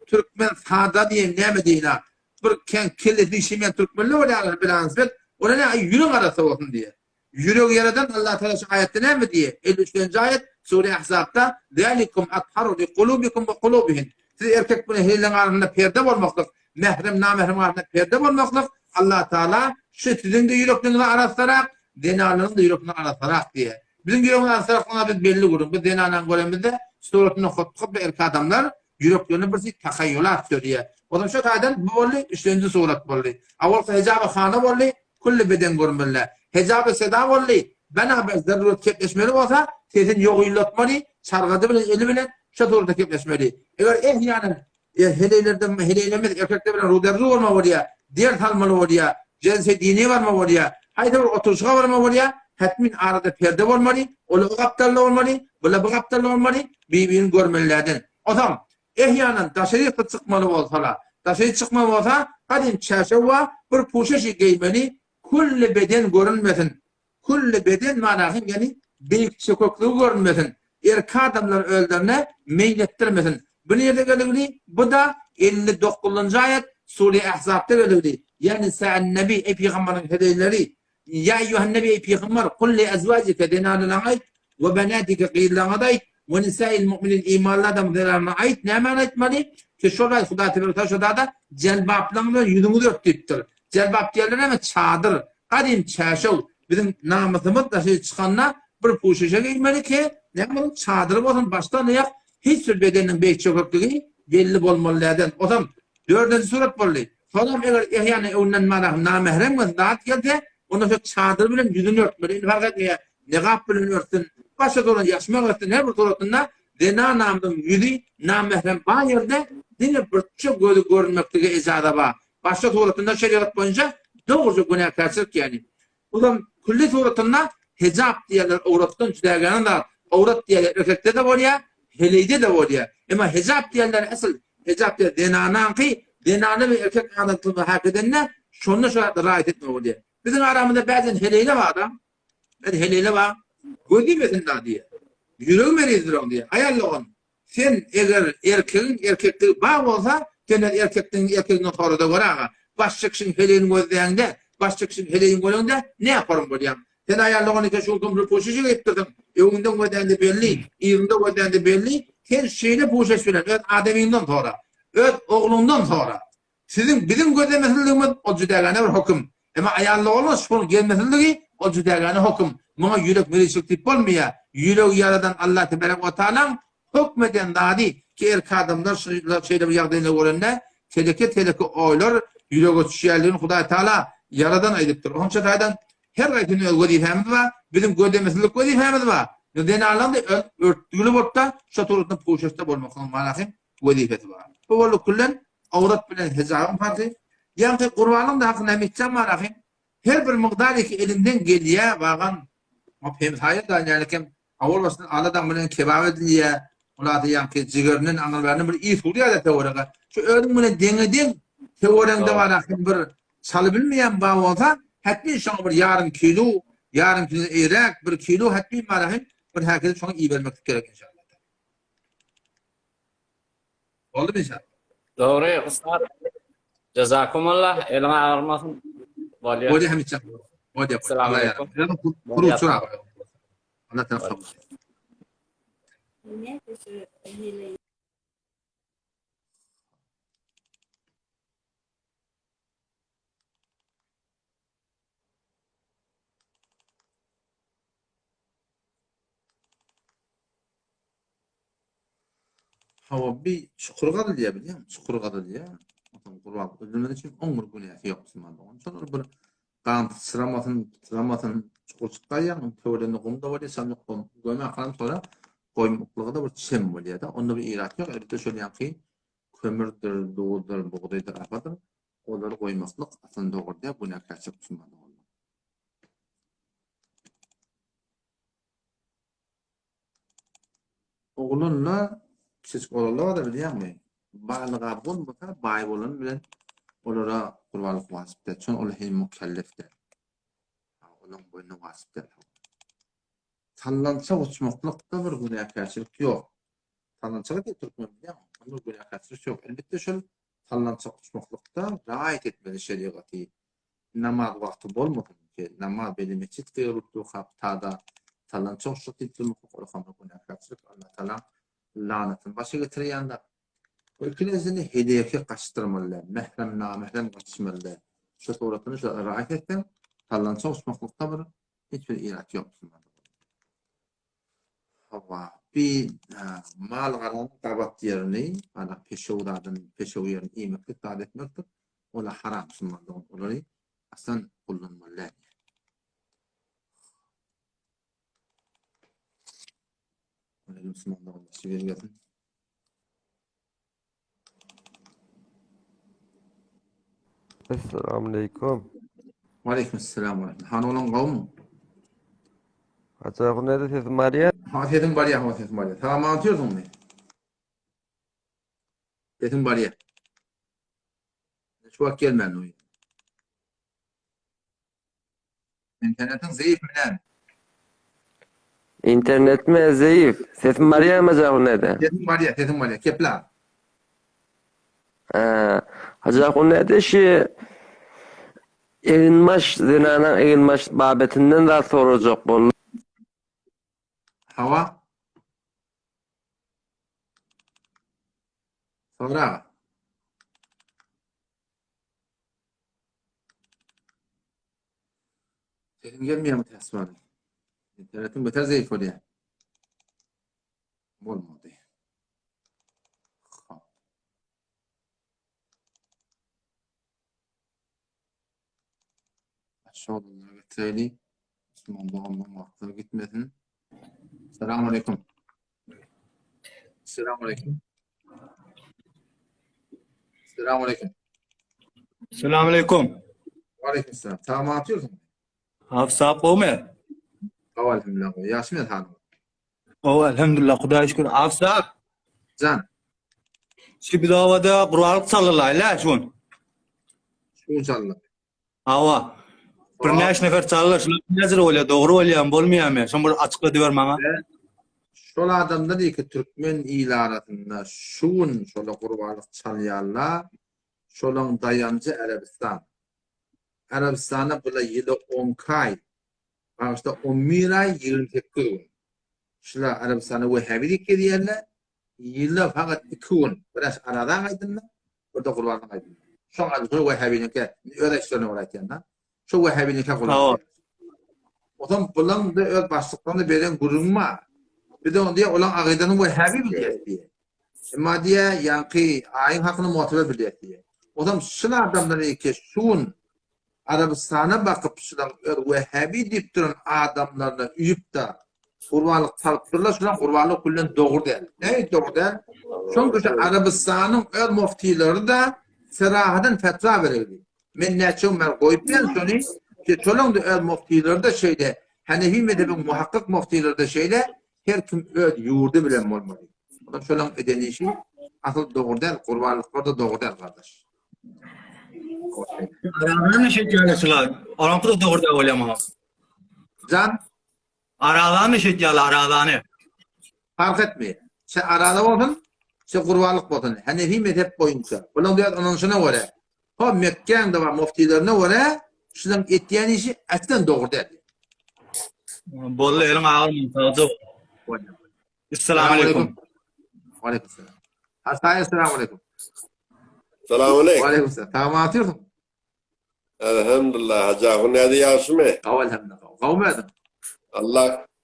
Türkmen sada diýen näme diýna. Bir kelletli şemen Türkmenler bolýar bilansbet. Ona ne ýürek arasy bolsun diye. Yürek yaradan Allah Teala şu ayette näme diýe? 53-nji ayet Sure Ahzab'da "Zalikum atharu li kulubikum ve kulubihim." Siz erkek bilen helen arasında perde bolmaklyk, mehrem namehrem arasında perde bolmaklyk Allah Teala şu sizin de yüreklerinizi arasarak, denarlarınızı da yüreklerini arasarak diye. Bizim yüreklerini arasarak ona biz belli gurun. Biz denanan göremizde suratını hotkup ve erkek adamlar yüreklerini bir takayyulat diye. O da şu aydan bu bolly 3-nji surat bolly. Awalka hijab-ı hana bolly, kulli beden görmeli. Hijab-ı seda bolly. Bana bir zarurat kepleşmeli bolsa, sesin ýogylatmaly, çargady bilen eli bilen şu surata kepleşmeli. Eger ehyanın heleylerden heleylemez erkekler bilen ruderli bolma bolýar, diğer talmaly bolýar, jense dini barma bolýar, haýda bir oturuşga barma bolýar, hatmin arada perde bolmaly, ola gapdarly bolmaly, bula bu gapdarly bolmaly, birbirini görmelilerden. Adam ehyanın daşaryykda çykmaly bolsalar, daşary çykma bolsa, hadim çäşewa bir puşaşy giymeli, kulli beden görünmesin. Kulli beden manahym yani beýik çököklügi görünmesin. Erkek adamlar öldürne meýletdirmesin. Bu nerede gelegdi? Bu da 59-njy ayet Sure Ahzab'da gelegdi. Yani sen nebi ey peygamberin hedeyleri ya eyyuhen nebi ey peygamber kul li azwajika denalana ayt ve banatika qiylan ayt ve nisa'il mu'minin imanladan derana ayt näme aytmaly? Ki şolay Huda Teala şodada celbaplarla yüzünü örtüpdir. Celbap diýerler ama çadır, gadim çäşew. Bizim namazımız da şey çıkanla bir puşuşa giymeli ki ne bunun çadırı olsun başta ne yap hiç bir bedenin beş çököklüğü belli bolmalılardan. O zaman 4-nji surat bolly. Sonra eger yani ondan marah namehrem we zat gelse onu şu çadır bilen yüzünü örtmeli. Fark etmeýär. Negap bilen örtün. Başka dolan yaşmak örtün. Her bir suratında dena namdın yüzü namehrem ba yerde dine bir çok görünmekteki icada ba. Başka suratında şeriat boyunca doğruca günahkarçılık yani. Ulan kulli suratında hicab diýerler awratdan judaýan da awrat diýerler erkekde de bolýar, heleyde de bolýar. Ama hicab diýerler asıl hicab diýer denananky, denany bir erkek adatyny hak edenne şonu şu raýat etme bolýar. Bizim aramızda bazen heleyle var adam. Heleyle var. Gözümesin da diye. Yüreğim merizdir on diye. Ayarlıqın. Sen eger erkeklik bağ olsa cennet erkekliğin sonra da görağa. Başçıksın heleyini gözleýäňde başçıksın heleyin golünde ne yaparım bolýar? Sen ayarlığını ki şu kumru poşuşu getirdin. Öňünden gödändi belli, ýerinde gödändi belli. Her şeyle poşuş bilen öz adaminden sonra, öz oğlundan sonra. Sizin bizim gödemesildigimiz o judaýany bir hukm. Ama ayarlığını şunu gelmesiligi o judaýany hukm. Muňa ýürek merislik dip bolmaýar. Ýürek yaradan Allah tebarek we taala hukmeden dadi ki erkek adamlar şeýle bir ýagdaýda görende teleke oýlar ýürege düşýärligini Hudaý Taala yaradan aýdypdyr. Onça taýdan her gaýtyn gözlemimiz var, bizim gözlemimiz gözlemimiz var. Neden alanda örtgülü bolsa, şu turutda poşetde bolmakyň manahym gözlemeti var. Bu bolu kullan awrat bilen hijabın farky. Ýa-ni Gurbanyň da hakyna metçen manahym her bir migdaryky elinden gelýär bagan mafhem hayat da ýa-ni awal başdan aladan bilen kebab edilýär. Ular da ýa-ni jigerinin aňylaryny bir ýa-da teoriýa. Şu öňüň bilen deňeden teoriýaňda barahym bir salı bilmeyen bağ olsa hatta şoň bir yarım kilo eýrek bir kilo hatta marahym bir hakda şoň iyi bermek gerek inşallah. Oldu inşallah. Doğru ustad. Jazakumullah. Eline ağırmasın. Bolýar hem içe. Bolýar. Assalamu alaikum. Kuru çura. Allah taala. Hawa bir çukur gadyl diýär bilýär. Çukur gadyl diýär. Otam Gurban öldürmeden için 10 gün günäsi ýok Müslüman bolan. Şonu bir kan sıramasın çukur çıkayyan, töwreni gumda var, samyk gum. Göme kalan sonra koymuklığı da bir çem bolýar da. Onda bir irat yok. Elbette şöyle ýa-ni kömürdir, doğudur, buğdaydır, apadır. Onları koymaklık aslında doğru diye bu ne kaçıp sunmadı. Oğlunla siz oğlanlar da biliyor musun? Bağlığa bulmasa bay bolun bilen olara kurbanlık vasıfta. Çün ola hem mükellefdir. Onun boynu vasıfta. Tanlansa uçmaklıkta bir günahkarçılık yok. Tanlansa diye Türkmen biliyor musun? Onun günahkarçılık yok. Elbette şöyle tanlansa uçmaklıkta rahat etmeli şeriatı. Namaz vakti bolmadı ki namaz beli meçit kıyırıttığı kaptada tanlansa uçmaklıkta korkamlı günahkarçılık Allah Teala lanetini başa getirýänler. O ikinesini hediyeke kaçtırmalı, mehrem namehrem kaçışmalı. Şu suratını şu rahat ettim. Tallansa uçmaklıkta bir hiçbir irat yok. Hava bir mal garan tabat yerini, ana peşev yerini iymeklik taat etmektir. Ola haram sunmalı. Oları aslan kullanmalı. Ola Müslümanlar olması gerekiyor. Assalamualaikum. Aleykümselam ve rahmetullah. Hanolun kavmu. Acaba nerede sesim var ya? Sesin var ya, sesin var ya. Tamam anlatıyordun mu? Sesin var ya. Şu vakit gelmeyen o. İnternetin zayıf mı lan? İnternet mi zayıf? Sesim var ya mı acaba nerede? Sesin var ya. Kepla. Acaba nerede şu Eğilmaş, zinana eğilmaş babetinden daha soracak bunu. Hava. Sonra. Sesin gelmiyor mu tesmanı? İnternetin beter zayıf oluyor. Olmadı. Aşağıdan getirelim. Müslümanlığımın vakti gitmesin. Selamun aleyküm. Selamun aleyküm. Selamun aleyküm. Selamünaleyküm. Aleyküm selam. Tamam atıyorsun. Hafsa qawmi. Elhamdülillah. Yasmin hanım. Elhamdülillah, Xudoga shukr. Hafsa, Can. shu bidovada Qur'on sallallar shun. Şu inşallah. Hava. Bir necha nafar sallar, shular nazar o'yla, to'g'ri o'ylayam bo'lmayapmi? Sen bir açıqlab ber manga. Şol adamda değil ki Türkmen ilaratında şuun şola kurbanlık çalyarlar. Şolun dayancı Arabistan. Arabistan'a bula yılı 10 kay. Bağışta 11 ay 28 gün. Şular Arabistan'a Vehhabilik geliyorlar. Yılı fakat 2 gün. Biraz aradan aydınlar. Burada kurbanlık aydınlar. Şu an sonra Vehhabilik'e öyle işlerine uğrayken şu Vehhabilik'e kurbanlık. O zaman bulan da öyle başlıklarını veren kurulma. Bir de diye olan akidanın Vehhabi biliyet diye. Ama diye yankı ayın hakkını muhatebe biliyet diye. O zaman şuna adamları ki şun Arabistan'a bakıp şuna Vehhabi deyip duran adamlarla üyüp da kurbanlık tartırlar şuna kurbanlık kullen doğru değil. Ne doğru değil? Çünkü Arabistan'ın öyle muftileri de serahadan fetva verildi. Men neçun ben koyup ben sonra ki çolun da öyle muftileri de şeyde Hanefi mezhebin muhakkak muftileri de şeyde her kim öyle yurdu bilen olmalı. O da çolun edeni işi asıl doğru değil. Kurbanlıklar da doğru değil kardeş. Aralarını şekliyalısılar. Aralarını doğru da o'ylamam. Can Aralarını şekliyalısılar, aralarını. fark etmiyor. Sen arada olsun, sen kurbanlık olsun. Hanefi mezhep boyunca. Bunun diyor anonsuna göre. O Mekke'nin de var muftilerine göre şunun ettiğin işi etten doğru değil. Bolla elim ağırım. Assalamualaikum. Aleyküm selam. Hastaya selamun aleyküm. Selamünaleyküm. Aleyküm selam. Tamam atıyordum. Elhamdülillah. Hacı ne diyorsun mu? Elhamdülillah. Kavmedim.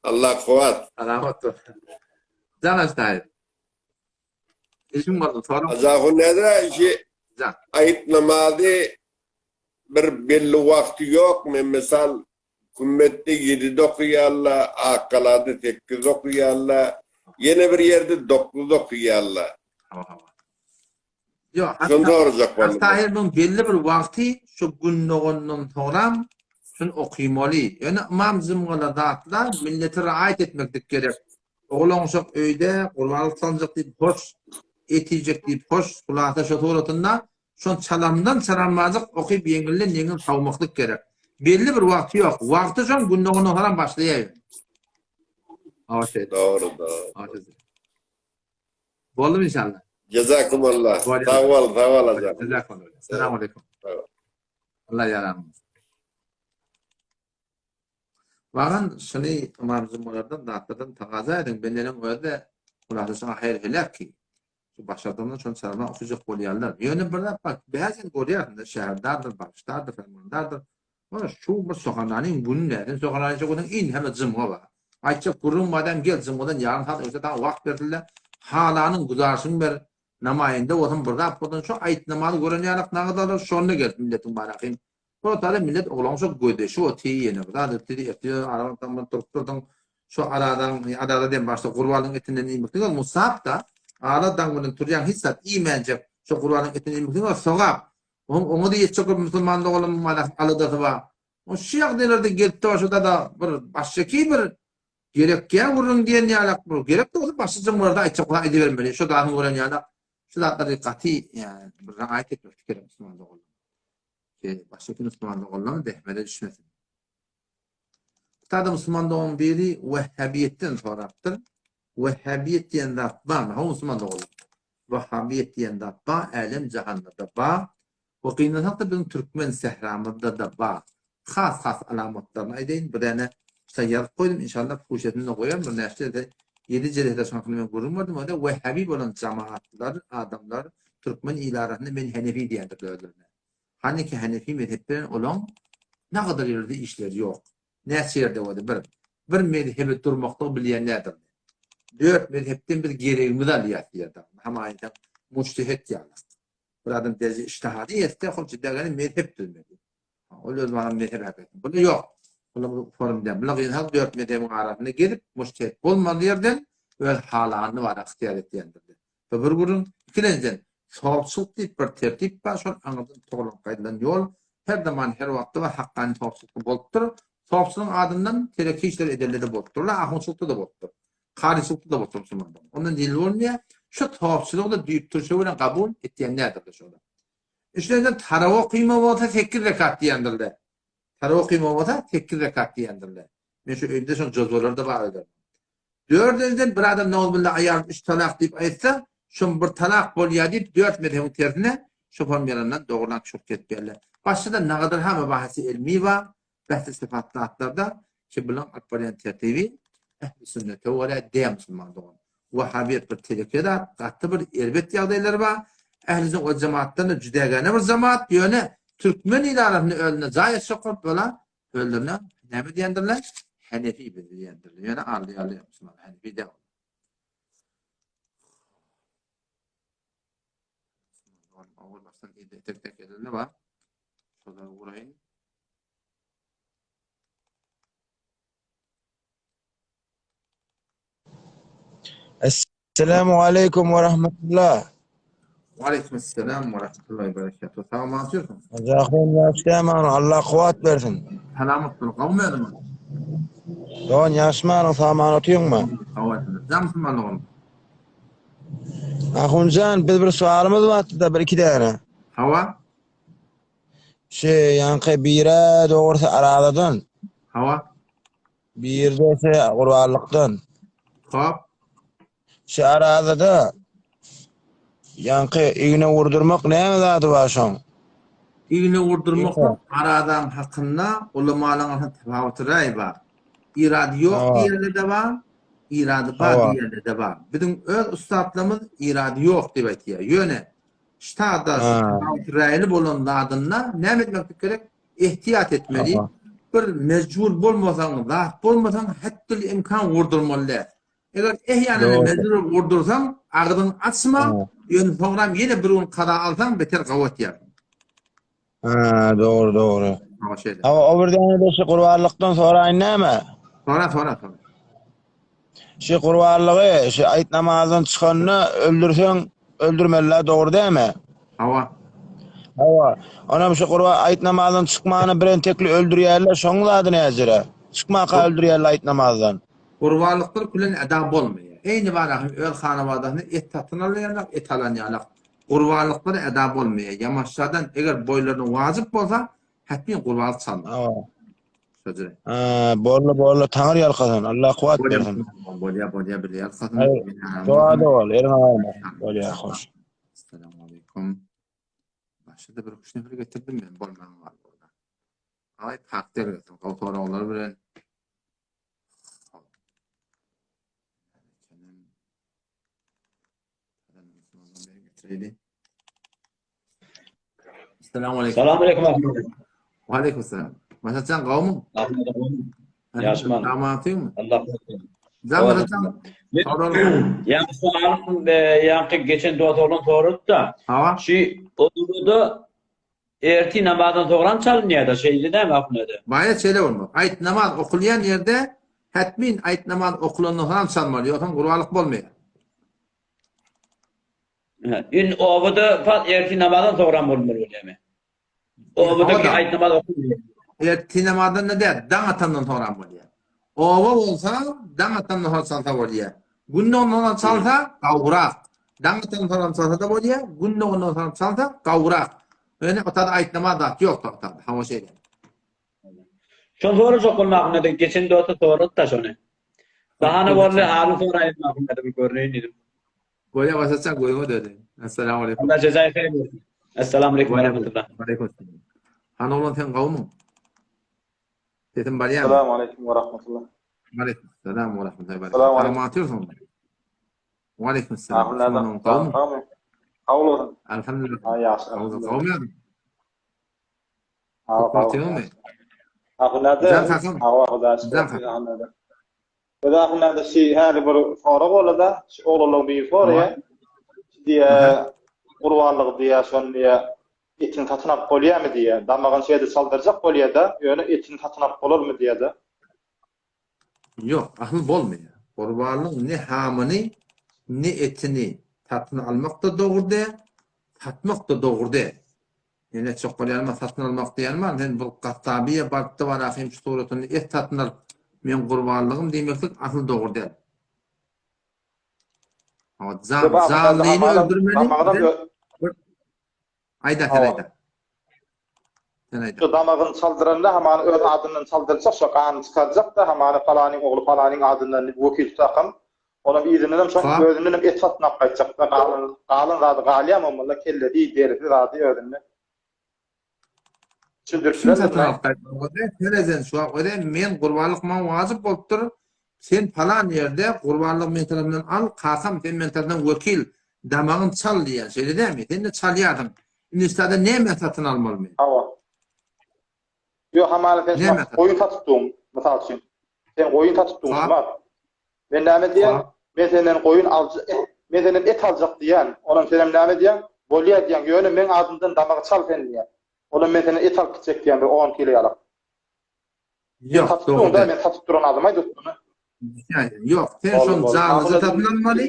Allah kuvvet. Alamat dur. Can hastaya. İşim vardı. Sonra Hacı ne de işi can. ayet namazı bir belli vakti yok mu? Misal Kümmette 7 okuyarlar, Akkaladı 8 okuyarlar. Yine bir yerde 9 okuyarlar. Yok, Şunda olacak vallahi. hatta her bunun belli bir vakti şu günlüğünün sonra şunu okuymalı. Yani imam zımgala dağıtlar milleti rahat etmek gerek. Oğlan uşak öyde kurbanlık salacak deyip hoş etiyecek deyip hoş kulağıta şu tuğratında şun çalamdan çalanmazlık okuyup yengillen savmaklık gerek. Belli bir vakti yok. Vakti şun günlüğünün sonra başlayıyor. Doğru. Oldu mu inşallah? Cezakumullah. Sağ ol hocam. Cezakumullah. Selamun aleyküm. Allah yaranım. Bakın şunu imam zımmalardan dağıtlardan takaza edin. Benlerin öyle kulakta sana hayır helak ki. Şu başladığında şunu sarılan okuyacak kolyarlar. Yönü burada bak. Bazen kolyarında şehirdardır, başlardır, fermandardır. Ama şu bir sokananın bunun neredin? Sokananın çoğunun in hemen zımma var. Ayça kurulmadan gel zımmadan yarın saat öte daha vakt verdiler. Halanın güzarsın bir namayinde oğlum burada. Buradan şu ayet namazı görünüyorlar. Ne kadar şonuna geldi milletin barakayım. Burada millet oğlan çok göğde şu otiyi yeni. Burada etiyor aradan tutturdum. Şu arada den başta kurbanın etinden iyi bakıyor. Musab da aradan bunun turyan hissat iyimence şu kurbanın etinden iyi bakıyor. Sogap. Onu da çok Müslüman da olan malak alıdı var. O şiyak denirdi geldi o şurada da bir başçaki bir gerekken vurun diyen yalak bu. Gerek de olsa başlıcım burada açıkla edivermeli. Şu dağın vuran yalak. Şu dağda kati yani bir rahat etmek fikir Müslüman da olan. Baştaki Müslümanlık olan dehmede düşmesin. Tadı Müslümanlığın biri Vehhabiyetten sonraktır. Vehhabiyet diyen zat var mı? O Müslümanlık olur. Vehhabiyet diyen zat var. Alem cehannada var. Ve kıynatakta bizim Türkmen sehramında da var. Khas alamatlarına edeyim. Bir tane işte yazıp koydum. İnşallah fuşetini koyarım. Bir neşte de 7 cerehde sonrakını ben görünmedim. O da Vehhabi olan cemaatler, adamlar Türkmen ilarasında ben Hanefi diyendir öldürme. Hani ki Hanefi mezheplerin olan ne kadar yerde işleri yok. Ne yerde vardı? Bir mezhebe durmakta bilenlerdir. 4 mezhepten bir gereğimiz aliyat diye adam. Ama aynı müştehet yani. Bir adam derece iştihadi yetse hoş dergani mezhep dönmedi. Öyle zaman mezhep yapıyor. Bunu yok. Bunu formda. Bunu yine 4 mezhebin arasında gelip müştehet olmadığı yerden öyle halanı var ihtiyar ettiğindir. Ve bir günün ikinciden topsuk deyip bir tertip var. Sonra anladın toğlan kaydılan yol. Her zaman her vakti var. Hakkani topsuklu bolttur. Topsuğun adından tereki işler ederleri bolttur. Ahunsulukta da bolttur. Karisulukta da bolttur. Ondan değil olmaya şu topsuluğu da büyük turşavıyla kabul ettiyenlerdir. İşte taravu kıyma olsa 8 rekat diyendirler. Taravu kıyma olsa 8 rekat diyendirler. Ben şu önünde son cozvalarda var öyle. 4'ünden bir adam ne olmalı ayarmış talak deyip ayetse şun bir talak bol ya deyip 4 mezhebin tersine şu formalarından doğrudan çok ketberler. Başta da ne kadar hem bahsi ilmi var. Bahsi sıfatlı atlarda ki bulan akbariyen tertibi ehl-i sünnete ve diye Müslüman doğan. Vahhabiyet bir tehlikede katı bir elbet yağdayları var. Ehl-i o cemaatlerine cüdegane bir cemaat yöne Türkmen ilarasını öldüğüne zayet sokup böyle öldüğüne ne mi diyendirler? Hanefi bir diyendirler. Yani ağırlı Müslüman Hanefi de olur. Baştan tek edildi var. Şurada uğrayın. Esselamu aleyküm ve rahmetullah. Aleykümselam ve rahmetullahi ve berekatuhu. Tamam mı atıyorsun? Hocam yaşlayaman Allah kuvvet versin. Selamet olun. Kavmiyordun mu? Doğan yaşmayanın saman atıyor mu? Kavmiyordun. Can Müslüman oğlum. Ahuncan bir sualımız vardı da bir iki tane. Hava? Yankı bire doğrusu aradadan. Hava? Bir de kurvarlıktan. Hop? Arada da yankı iğne vurdurmak ne adı var şu an? İğne vurdurmak aradan hakkında ulamaların tefavütü var. İradı yok diğerinde de var. İradı var diğerinde de var. Bizim öz ustadlarımız iradı yok demek ya. Yöne ştada tefavütü bolan adına ne etmek gerek? İhtiyat etmeli. Bir mecbur bolmasan, rahat bolmasan hatta imkan vurdurmalı. Eğer ehyanını mecbur vurdursan ağzını açma. Yön program yine bir on kada alsan beter kavat yer. Doğru. Hava şeyde. Ama o birden de şu kurbanlıktan sonra aynama. Sonra. Şu kurbanlığı, şu ayet namazdan çıkanını öldürsen öldürmeler doğru değil mi? Hava. Hava. Ona şu kurban ayet namazdan çıkmanı biren tekli öldürüyorlar, şonun adı ne yazıra? Çıkmaka öldürüyorlar ayet namazdan. Kurbanlıklar kulen edab olmuyor. Eyni var ahim öl hanavadahını et tatın alayanak, et alanyanak. Kurbanlıklar edab olmuyor. Yamaçlardan eğer boylarına vazip olsa hatmin kurbanlık çalmaz. Hava. Sözüne. Borlu tanır yalkasın. Allah kuvvet versin. Bolya bile yalkasın. Hayır. Dua da ol. Erin ağırma. Bolya hoş. Esselamu aleyküm. Başta bir kuş neferi getirdim ben. Bolmanım var burada. Ay takdir ettim. Kavtora onları bilen. Esselamu aleyküm. Selamun aleyküm abi. Ve aleyküm selam. Masacan kavmum. Yaşman. Damatıyım mı? Allah korusun. Zamanıcan. Yani şu an yankı geçen dua olan sordu da Hava. şu olurdu erti namazdan sonra çalınıyor da şeydi değil mi aklına? Bayat şeyle olmak. Ayet namaz okulayan yerde hatmin ayet namaz okulanı falan çalmalı. Yoksa kurbanlık olmuyor. Ün ovuda pat erti namazdan sonra mı olmalı öyle mi? Ovudaki ayet namaz okumuyor. Erti namazdan ne der? Dan atandan sonra oluyor. Ova olsa dan atandan sonra çalsa oluyor. Günde ondan çalsa kavrak. Dan atandan sonra çalsa da oluyor. Günde ondan sonra çalsa kavrak. Yani ortada ayet namaz da yok ortada. Hava şeyle. Şun soru çok olmak ne geçen dua sordu da şunu. Daha ne varlı halı sonra ayet namazdan bir görünüyor. Goya basacak goyma dedi. Esselamu aleyküm. Allah cezayı versin. Esselamu aleyküm ve rahmetullah. Aleyküm selam. Hanı olan sen kavmun. Dedim bari yani. Selamun aleyküm ve rahmetullah. Aleyküm selam ve rahmetullahi ve Selamun berekatuhu. aleyküm. Atıyorsun. Ve aleyküm selam. Ahunlardan. Kavmun. Kavmun. Kavmun. Elhamdülillah. Yaxşı. Kavmun yazdım. Kavmun. mu? Ahunlardan. Güzel kakam. Hava hudaşı. Güzel kakam. Ahunlardan. Ve de ahunlardan her bir fara ola da oğlum bir fara ya. Diye urvanlık diye son diye etin tatına koyuyor mu diye. Damağın şeyde saldıracak koyuyor da yani etin tatına olur mu diye de. Yok, ahıl olmuyor. Kurbanlık ne hamını ne etini tatını almak da doğru değil, tatmak da doğru değil. Yani çok kolayalma tatını almak değil mi? Ben bu Kattabiye barkta var ahim şu suretini et tatını alıp men kurbanlığım demeklik ahıl doğru değil. Ama zallığını öldürmeni ayda ayda. Şu damağın saldıranda hemen öz adından saldıracak, şu kanı çıkaracak da hemen falanın oğlu falanın adından vekil takım. Onun izinden şu özünden et satmak kaçacak da kalın zadı galiyam ama kelle değil derisi zadı özünden. Kim satın alıp Terezen şu an öyle men kurbanlık man vazip oluptur. Sen falan yerde kurbanlık men tarafından al, kakam sen men tarafından vekil damağın çal diyen şeyle değil mi? Sen de çalıyordun. İnistada ne men satın almalı mı? Hava. Yok hemen ben oyun tuttum misal için. Sen oyun tuttum bak. Ben näme diyen? Ben senden koyun alacak, ben senden et alacak diyen. Onun senem näme diyen? Bolya diyen. Yönü men adından damağı çal sen diyen. Onun ben senden et alıp gidecek diyen 10 kilo alıp. Yok, doğru. Ben satıp duran adama tuttum. Yok, sen son zalıcı satın almalı.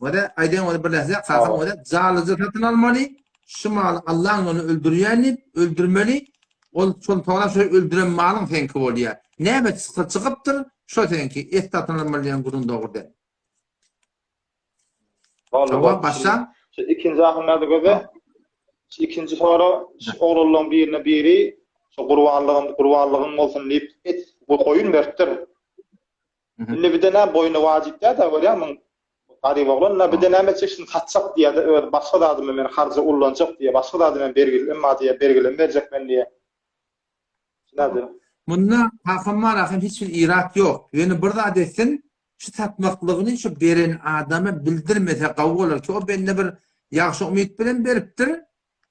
O da aydan onu bir lahza kakam o da zalıcı satın almalı. Şu malı Allah'ın onu öldürmeli. O son toğla şöyle öldüren malın fenki oluyor. Ne çıkıptır? Şu fenki et satın almalıyan kurun doğru değil. Cevap başla. İkinci ahımlarda göze. İkinci soru oğlunun birine biri kurbanlığın olsun deyip et bu koyun verttir. Şimdi bir de ne boyunu vacip diye de böyle ama garip oğlan bir de ne meçeksin kaçacak diye de başka da adımı ben harcı ullanacak diye başka da adımı belgilem verecek ben diye. Nedir? Bunda hakamlar hakim hiçbir irat yok. Yani burada adetin şu tatmaklığını şu beren adama bildirmese kavga ki o bende bir yaxşı umut bilen beriptir.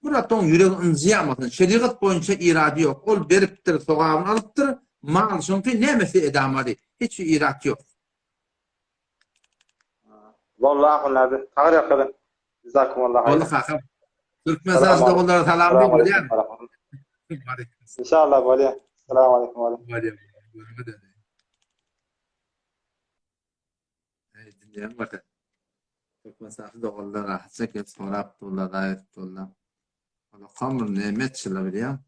Burada onun yüreği ınziyamasın. Şeriat boyunca iradı yok. Ol beriptir, soğağını alıptır. Mal çünkü nemesi edamalı. Hiçbir irat yok. Vallahi onlarda. Tağır yakaladım. Jazakumullah. Allah hakam. Türk mesajda onlara salam diyor. İnşallah böyle. Selamun aleyküm. Dinleyen bakın. Çok mesafede doğrular rahatça ki sonra Abdullah da Abdullah. Allah kamur nimet çıla biliyor.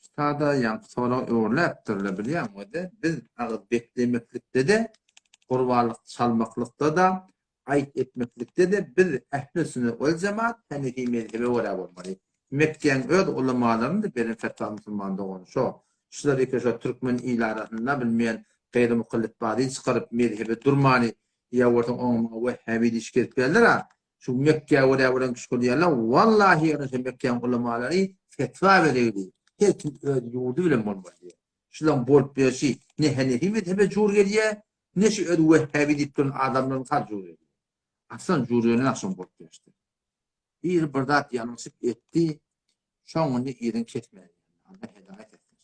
Ştada yan sonra öğrelep durla biliyor mu de biz ağız beklemeklikte de kurbanlık çalmaklıkta da ait etmeklikte de biz ehli sünnet ol cemaat Hanefi mezhebi ola bolmaly. Mekke'nin öz ulemalarının da benim fetva Müslümanda onu şu. Şular iki Türkmen ilarasında bilmeyen gayri mukallit bari çıkarıp mezhebi durmani ya orta onu Vehhabi dişket berler ha. Şu Mekke ola kuşkulyarlar vallahi yani Mekke'nin ulemaları fetva verildi. Hiç yurdu bile olmadı. Şulan bol bir ne Hanefi mezhebi jur geliye ne şu öz Vehhabi dipten adamların kar jur geliye. Aslan juriyonu nasıl bol işte. Bir bardak yanlışlık etti. Şoňuny ýeriň kesmeli. Allah hidayet etsin.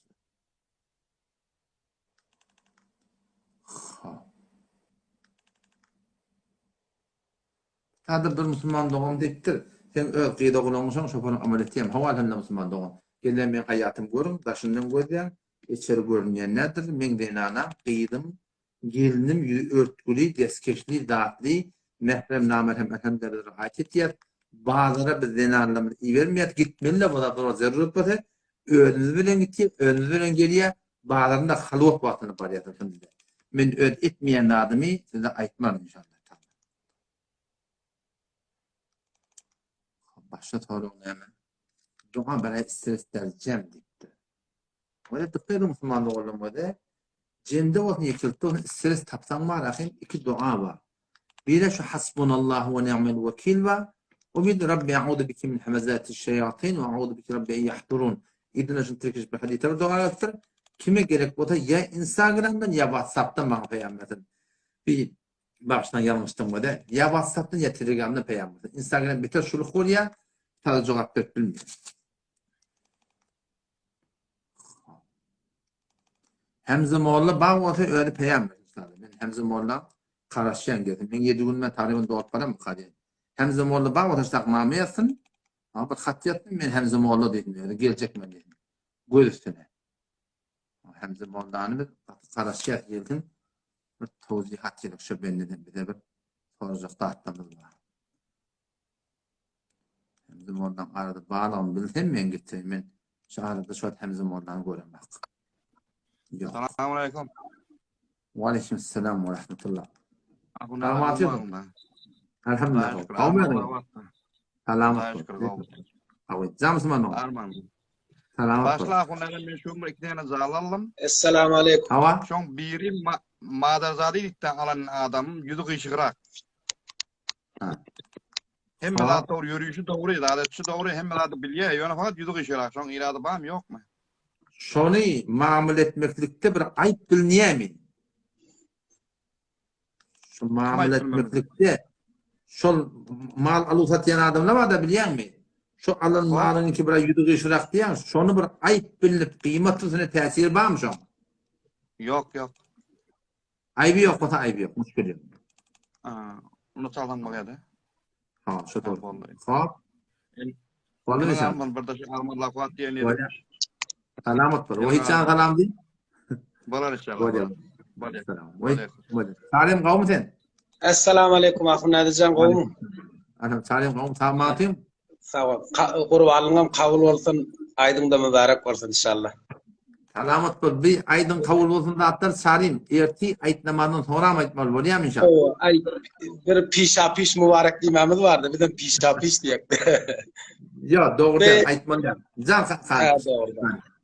Tadı bir Müslüman doğum deyipdir. Sen öz gıyda kullanmışsan şoförün amal etiyem. Havalanda Müslüman doğum. Gelen men hayatım görün, daşından gözleyen, içeri görünýän nädir? Men de inanam, gıydım, gelinim, örtgüli, deskeşli, dağıtlı, mehrem namerhem elhamdülillah rahat etiyet. Bazıları bizden anlamını iyi vermeyet, gitmeli bu da zerrut batı. Önümüz bilen gitti, önümüz bilen geliye, bazılarında halvat vaktini bariyat elhamdülillah. Men öd etmeyen adımı size aytmam inşallah. Başta soru hemen. Dua bana stres dereceğim deyipti. Öyle tıkırı Müslümanlığı olmadı. Cemde olsun yekilti, stres tapsan var akın iki dua var. Biri şu hasbunallahu ve ni'mel vekil var. وبيد ربي أعوذ بك من همزات الشياطين وأعوذ بك ربي أن يحضرون. إذن عشان تركش بحديث الدعاء أكثر. Kime gerek olsa ya Instagram'dan ya WhatsApp'tan bana peygamberin. Bir baştan yanlıştım o da. Ya WhatsApp'tan ya Telegram'dan peygamberin. Instagram biter şuluk ol ya. Tadı cevap ver bilmiyor. Hemze Molla bağ olsa öyle peygamber. Ben Hemze Molla karışayan dedim. Ben 7 gün ben tarihini doğru para mı kadar? Hemze Molla bağ otuştak namı yazsın. Ama bir hat yattım ben Hemze Molla dedim. Gelecek mi dedim. Göz üstüne. Hemze Molla'nı bir karışıya geldim. Bir tavzihat yedik şu ben dedim. Bir de bir soracak da attığımız var. Hemze Molla'nın arada bağlamı bildim ben gittim. Ben şu arada şu Hemze Molla'nı göremek. Selamun aleyküm. Ve aleyküm selam ve rahmetullah. Selamat yok. Elhamdülillah. Kavmedin. Selamat olsun. Evet, Camsman o. Selamat olsun. Başla konulara men şu bir iki tane zalalım. Esselamu aleyküm. Hava. Şoň biri Madarzadilikden alan adam yüzü kıyşıkırak. Hem de doğru yürüyüşü doğru, adetçi doğru, hem de bilye, yani fakat yüzü kıyşıkırak. Şoň iradı var mı yok mu? Şonu mamul etmeklikte bir ayıp bilniyemi. Şu mamul etmeklikte şol mal alıp satayan adamlar var da biliyor musun? Şu alın malını ki bir yüzü kıyşıkırak diyen, şonu bir ayıp bilinip kıymetlisine tesir var mı şon? Yok. Ayıbı yok, o da ayıbı yok. Müşkül yok. Unutalım mı ya da? Ha, şu doğru. Hop. Vallahi sen. Ben burada şu Almanlar kuat diye ne? Selamat var. O hiç kalam değil. Balar inşallah. Salim kavmi sen. Esselamu aleyküm ahun Nadican kavum. Anam salim kavmi tamamatım. Sağ ol. Kurbanlığım kabul olsun. Aydın da mübarek olsun inşallah. Selamat var. Bir aydın kabul olsun da atlar salim. Erti ayet namazından sonra mı etmeli oluyor mu inşallah? Ay, bir piş mübarek imamımız vardı. Bir de piş diye. Ya doğru ayetmeli. Can salim. Doğru.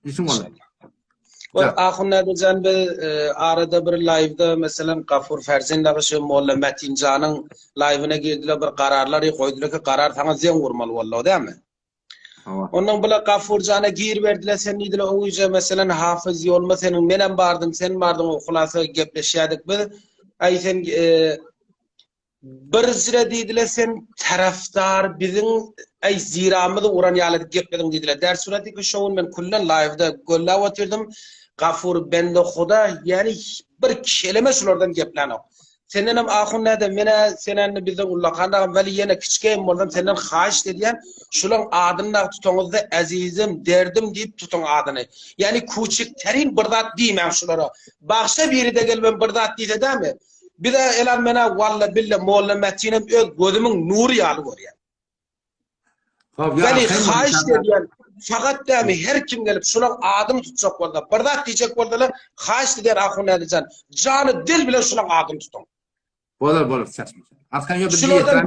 İşim olur. Ahun Nadican arada bir live'da mesela Gafur Ferzin'le şu Molla Metin Can'ın live'ine girdiler bir kararları koydular ki karar sana ziyan vurmalı vallahi değil mi? Ondan bula Gafur Can'a gir verdiler sen neydiler o yüce mesela hafız yolma senin menen bardım sen bardın o kulası gepleşiyorduk biz ay sen bir zira dediler sen taraftar bizim ay ziramızı uğran yaladık gepledim dediler dersunatik bir şovun ben kullan live'da golla oturdum Gafur bende Huda yani bir kelime şulardan geplen o senden hem ahun näde mene senenni bize ullakanda veli yine kiçikeym boldum senden haýyş diýen şulan adyny tutuňyzda azizim derdim diýip tutun adyny. Yani küçük terin bir zat diýmem şulara. Bagşa biri de gelmem bir zat diýse dämi? Bir de elan mene walla billa molla metinem öz gözümün nuru ýaly görýär. Veli haýyş diýen fakat dämi her kim gelip şulan adyny tutsak bolsa bir zat diýjek bolsalar haýyş diýen ahun nädejan jany dil bilen şulan adyny tutuň. Bolar saçma. Askan yo Şulardan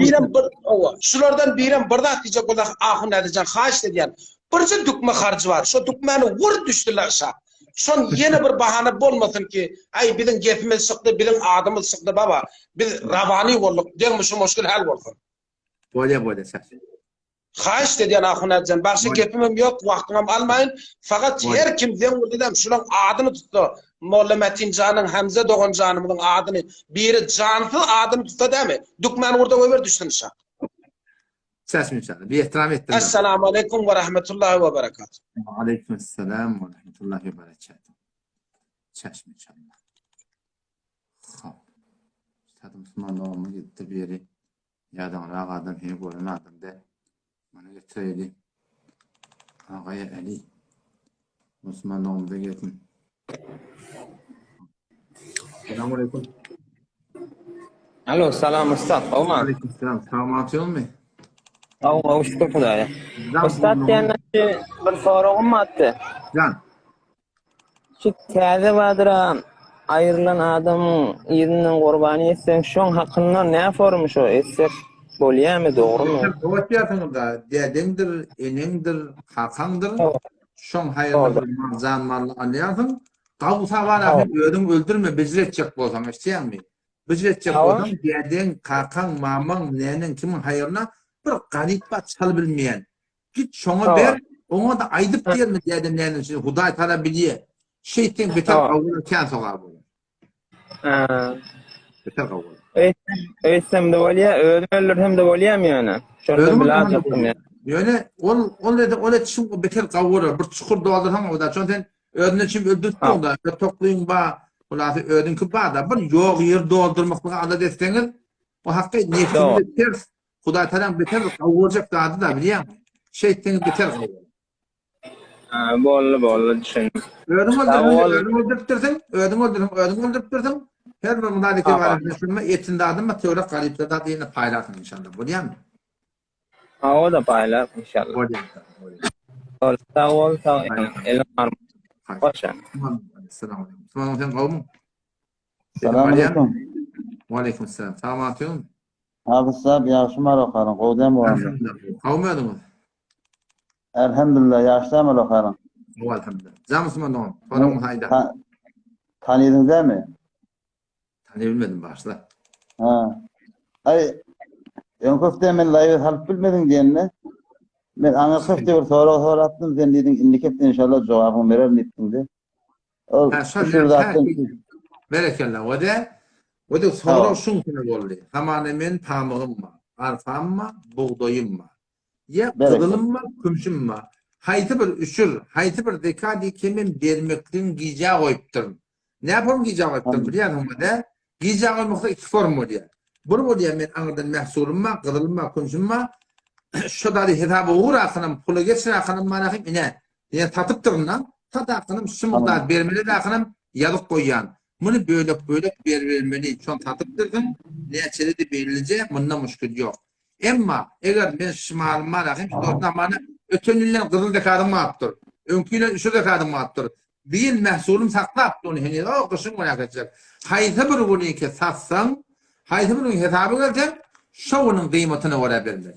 biren bir zat diýjek bolsa ahun nädejan haýyş diýen birçe dukma harcı var. Şu dukmany vur düşdiler şa. Şon yeni bir bahane bolmasın ki ay bizim gepimiz çıktı, bizim adımız çıktı baba. Biz rabani bolduk. Deňmi şu müşkil hal bolsun. Bolar saçma. Haýyş diýen ahun nädejan başga gepimim ýok, wagtyňam almaýyn. Fakat her kim deňmi dedem şulan adyny tutdy. Molla Metin Janyň Hamza Dogan Janymyň adyny biri janfy adyny tutdy dämi? Dukmany orada öwer düşdün şa. Saçma inşallah. Bir ihtiram etdim. Assalamu aleykum ve rahmetullahi ve berekatuh. Aleykümselam ve rahmetullahi ve berekatuh. Saçma inşallah. Hop. Tadım Müslüman doğumu gitti bir yeri. Yadan adam hep olan adam da. Bana getireydi. Ağaya Ali. Müslüman doğumu da gittim. Selamun aleyküm. Alo, salam ustad. Olma. Aleykümselam. Selamatın mı? Olma, şükür Hudaýa. Ustad diýende bir soragym batdy. Can. Şu täze badyran aýrylan adamyň ýerinden gurbany etseň şoň hakyndan näme formuş o etsek bolýarmy, dogrymy? Doğru diýersiň da, dädingdir, eningdir, hakandyr. Şoň haýyrly bir jan mally alýarsyň. Gawsa bara ödüň öldürme, bezretjek bolsaň, eşitýärmi? Bezretjek bolsaň, däding, kakan, mamam, nänin kimin haýyryna bir garibat çal bilmeýän. Git şoňa ber, oňa da aýdyp berme diýdim nänin üçin. Hudaý tara bilýär. Şeytan beter gawuly kän sogar bolar. Beter gawuly. Öýsem de bolýar, ödüm öldürsem de bolýarmy ýöne? Şonu biläjekdim ýa. Ýöne ol etişim beter gawuly. Bir çukur doldursaň oda şon sen ödüne çim öldürtdiň da, tokluýyň ba, bulasy ödünki ba da bir ýok ýer doldurmakly adat etseňiz, o hakky niyetinde ters Hudaý talan beter gawurjak zady da bilýärmi? Şeytan beter gawuly. Bolly düşündim. Ödüm öldürtdirsin, her bir münadiki var düşünme etinde adım mı teorik galipte da yine paylaşın inşallah. Bolýarmy? O da paylar inşallah. Sağ ol. Elim Hoşça. Selam aleyküm. Selam aleyküm. Selam aleyküm. Wa aleyküm selam. Salamatyn. Abi sahab yaşmar okarın. Qowdam bolardy. Qawmadymyz? Elhamdülillah yaşdam okarın. Elhamdülillah. Jamysman doğum. Param hayda. Tanıydın değil mi? Tanıyabilmedim başla. Ha. Ay köfte men live halp bilmedin diýende. Men aňa köfte bir soratdym, sen diýdiň indi köfte inşallah jogabyny berer diýdiňde. O şurdatdan berekallah. Wede sonra şuňkyny boldy. Hamany men pamygym ma, arfam ma, buğdoyum ma. Ya gıdılım ma, kümşüm ma. Haýty bir üçür, haýty bir dekadi kemen bermekliň gija goýupdyr. Näpem gija goýupdyr bilýärmi de? Gija goýmakda iki form bolýar. Bir bolýar men aňyrdan mähsulum ma, gıdılım ma, kümşüm ma. Şu da hesabı uğraşynam, pula geçirýärym manahy ine. Ýa tatypdyrna, tatakynym şu mugdar bermeli dakynym ýazyk goýýan. Bunu bölek bermeli, şon tatypdyrdyň, näçeli de bellice, mundan müşkil ýok. Emma eger men şymalym manahy şonda ötönülen gyzyl dekadym apdyr. Öňkülen üçe dekadym apdyr. Diýil mähsulum saklapdy ony hene o gyşyň bolýar. Haýsy bir bolýanky satsaň, haýsy bir hesaby gelsen, şowunyň gymmatyny wara bermeli.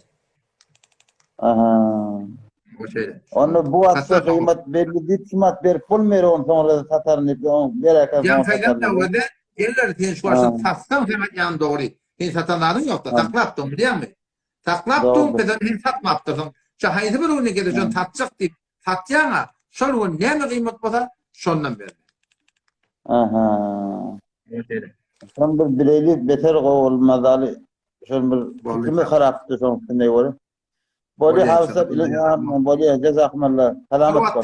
Aha. Onu bu atsa kıymet belli değil, kıymet berip bulmuyor onu sonra satarın hep onu bereket. Yan kaygan da öde, eller ten şu aşın satsam hemen yan doğru. Sen satanların yok da taklaptın bilýärmi? Taklaptın peden sen satmaptın. Şu haýsy bir onu gelýän tatjak diýip satýaňa, şol näme gymmat bolsa şondan ber. Aha. Son bir bireyli beter gowulmazaly. Şol bir kimi harapdy şoň şunday bolar. Body hawsa bilen body jazakumullah. Salamat bol.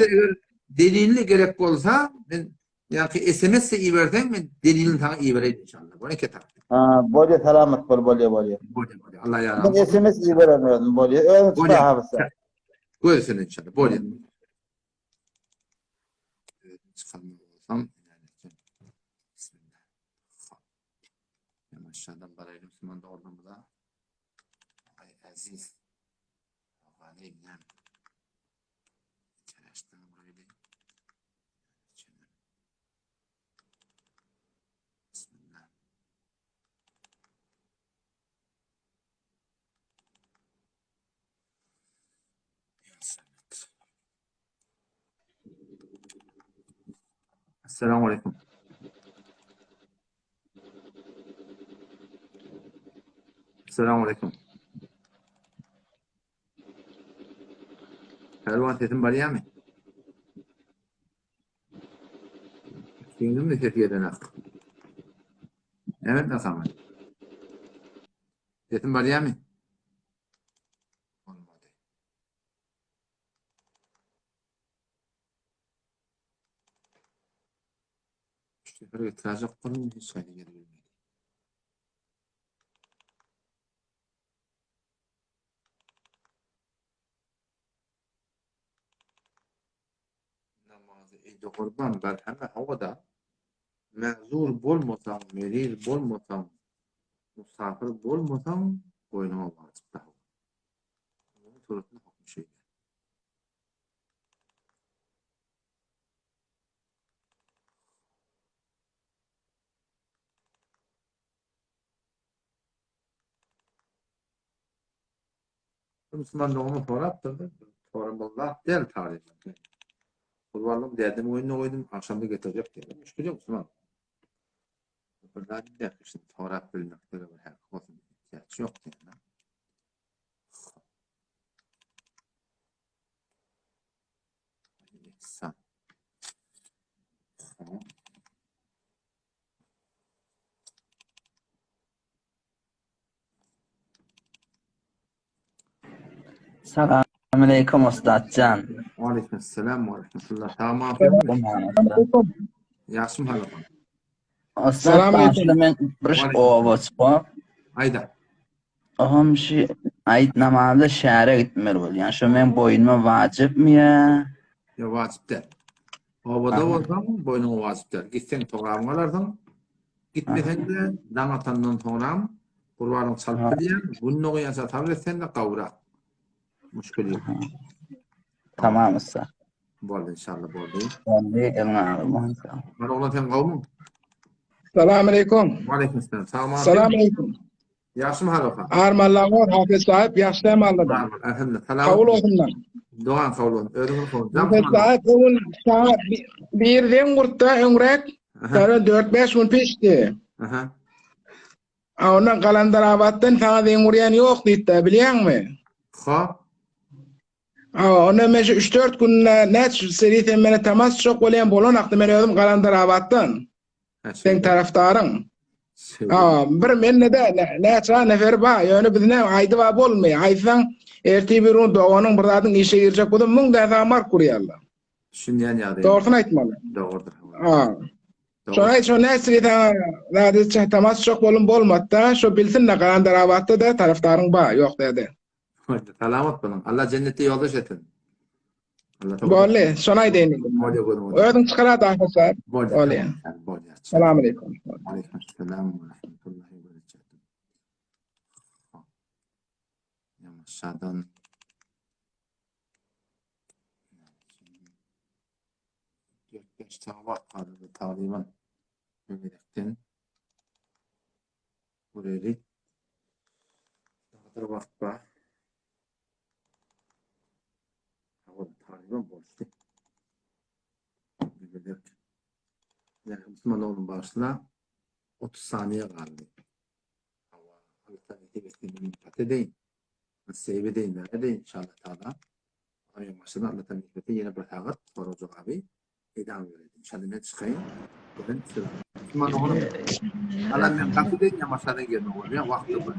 Delilli gerek bolsa, ben Yani SMS iyi versen mi delilini sana iyi vereyim inşallah. Bu ne kitap? Ha, bolye selamet bol bolye. Allah Ben yarabbim. SMS iyi veremiyorum bolye. Öyle Bolye. çıkar hafıza. Görsün inşallah. Bolye. Çıkalım olsam. Bismillah. Aşağıdan barayla Müslüman da oradan bu da. Ay aziz. Aleyhinem. Çalıştığım burayı. Bismillah. Esselamu Aleyküm. Esselamu Aleyküm. Pervan sesin bariye mi? Şimdi mi ses yerden ak? Evet nasıl ama? Sesin bariye mi? Olmadı. İşte böyle itiraz yapalım hiç sayı gelebilmedi. Namazı eyde kurban berheme havada mezur bolmasam, merir bolmasam, musafir bolmasam boynuma vacip daha. Bu sorusunu hukmu şey. Müslüman da onu sorattırdı. Sorumlullah değil tarihi. Kurbanlığım derdim oyununa koydum. Akşamda getirecek diye. Müşkül yok Müslüman. Bunlar ne işte Torat bilmekleri var. Her kosun ihtiyaç yok diye. İhsan. Selamünaleyküm Ustadcan. Aleykümselam ve rahmetullah. Tamam. Yaxşım halı. Ustad başta men bir ovoz var. Ayda. Aham şu ayet namazda şehre gitmeli bol. Yani şu men boynuma vacip mi ya? Ya vacip değil. Ovada olsam boynuma vacip değil. Gitsen toğrağımı alarsan, gitmesen de dan atandan toğrağım, kurbanın çalıp diyen, bunu koyasa tabletsen de kavra. Müşkül yok. Tamam usta. Boldu inşallah boldu. Boldu elini alım. Bana oğlatan kavmum. Selamünaleyküm. Aleykümselam. Selamünaleyküm. Yaxşım halıqa. Armallar Hafız sahip yaşlı mallardan. Elhamdülillah. Kavul olsunlar. Doğan kavul olsun. Ödümün kavul. Hafız sahip oğul birden kurtta ömrek. Sonra 4-5 gün pişti. Ondan kalandarabattan sana den uğrayan yok deydi biliyor musun? Ha? Ona meşe 3-4 gün net seriden beni temas çok olayan bolon aktı men özüm kalandarabattan. Sen taraftarın. Bir menne de neça nefer ba yani bizne aydı va bolmay. Aysan erti bir gün doğanın birdadın işe girecek bolum mung da zamar kuruyarlar. Şundan yadı. Doğrusunu aytmalı. Doğrudur. Şuna şu nesriden radis temas çok bolum bolmatta şu bilsin ne kalandarabatta da taraftarın ba yok dedi. Selamat bulun. Allah cennette yoldaş etsin. Bolle, şonay deyindim. Ödün çıkara da hafızlar. Bolle. Selamünaleyküm. Aleykümselam ve rahmetullahi ve berekatuhu. Yamaşadan Gökbeş Tava adlı Taliban Mümedek'ten burayı Dağdır Vakfa Taliban borçlu. Mümedek yani Müslümanoğlu'nun başına 30 saniye kaldı. Ama alternatif etkinliğini patedeyin. Seyvedeyin. Neredeyin inşallah Teala. Ayın başına Allah'tan hikmeti yine bırakır. Sorucu abi. İdam verelim. İnşallah ne çıkayım. Ben sıra. Müslümanoğlu'nun Allah'ın kapıdayın ya masadan gelme oluyor. Vakti var.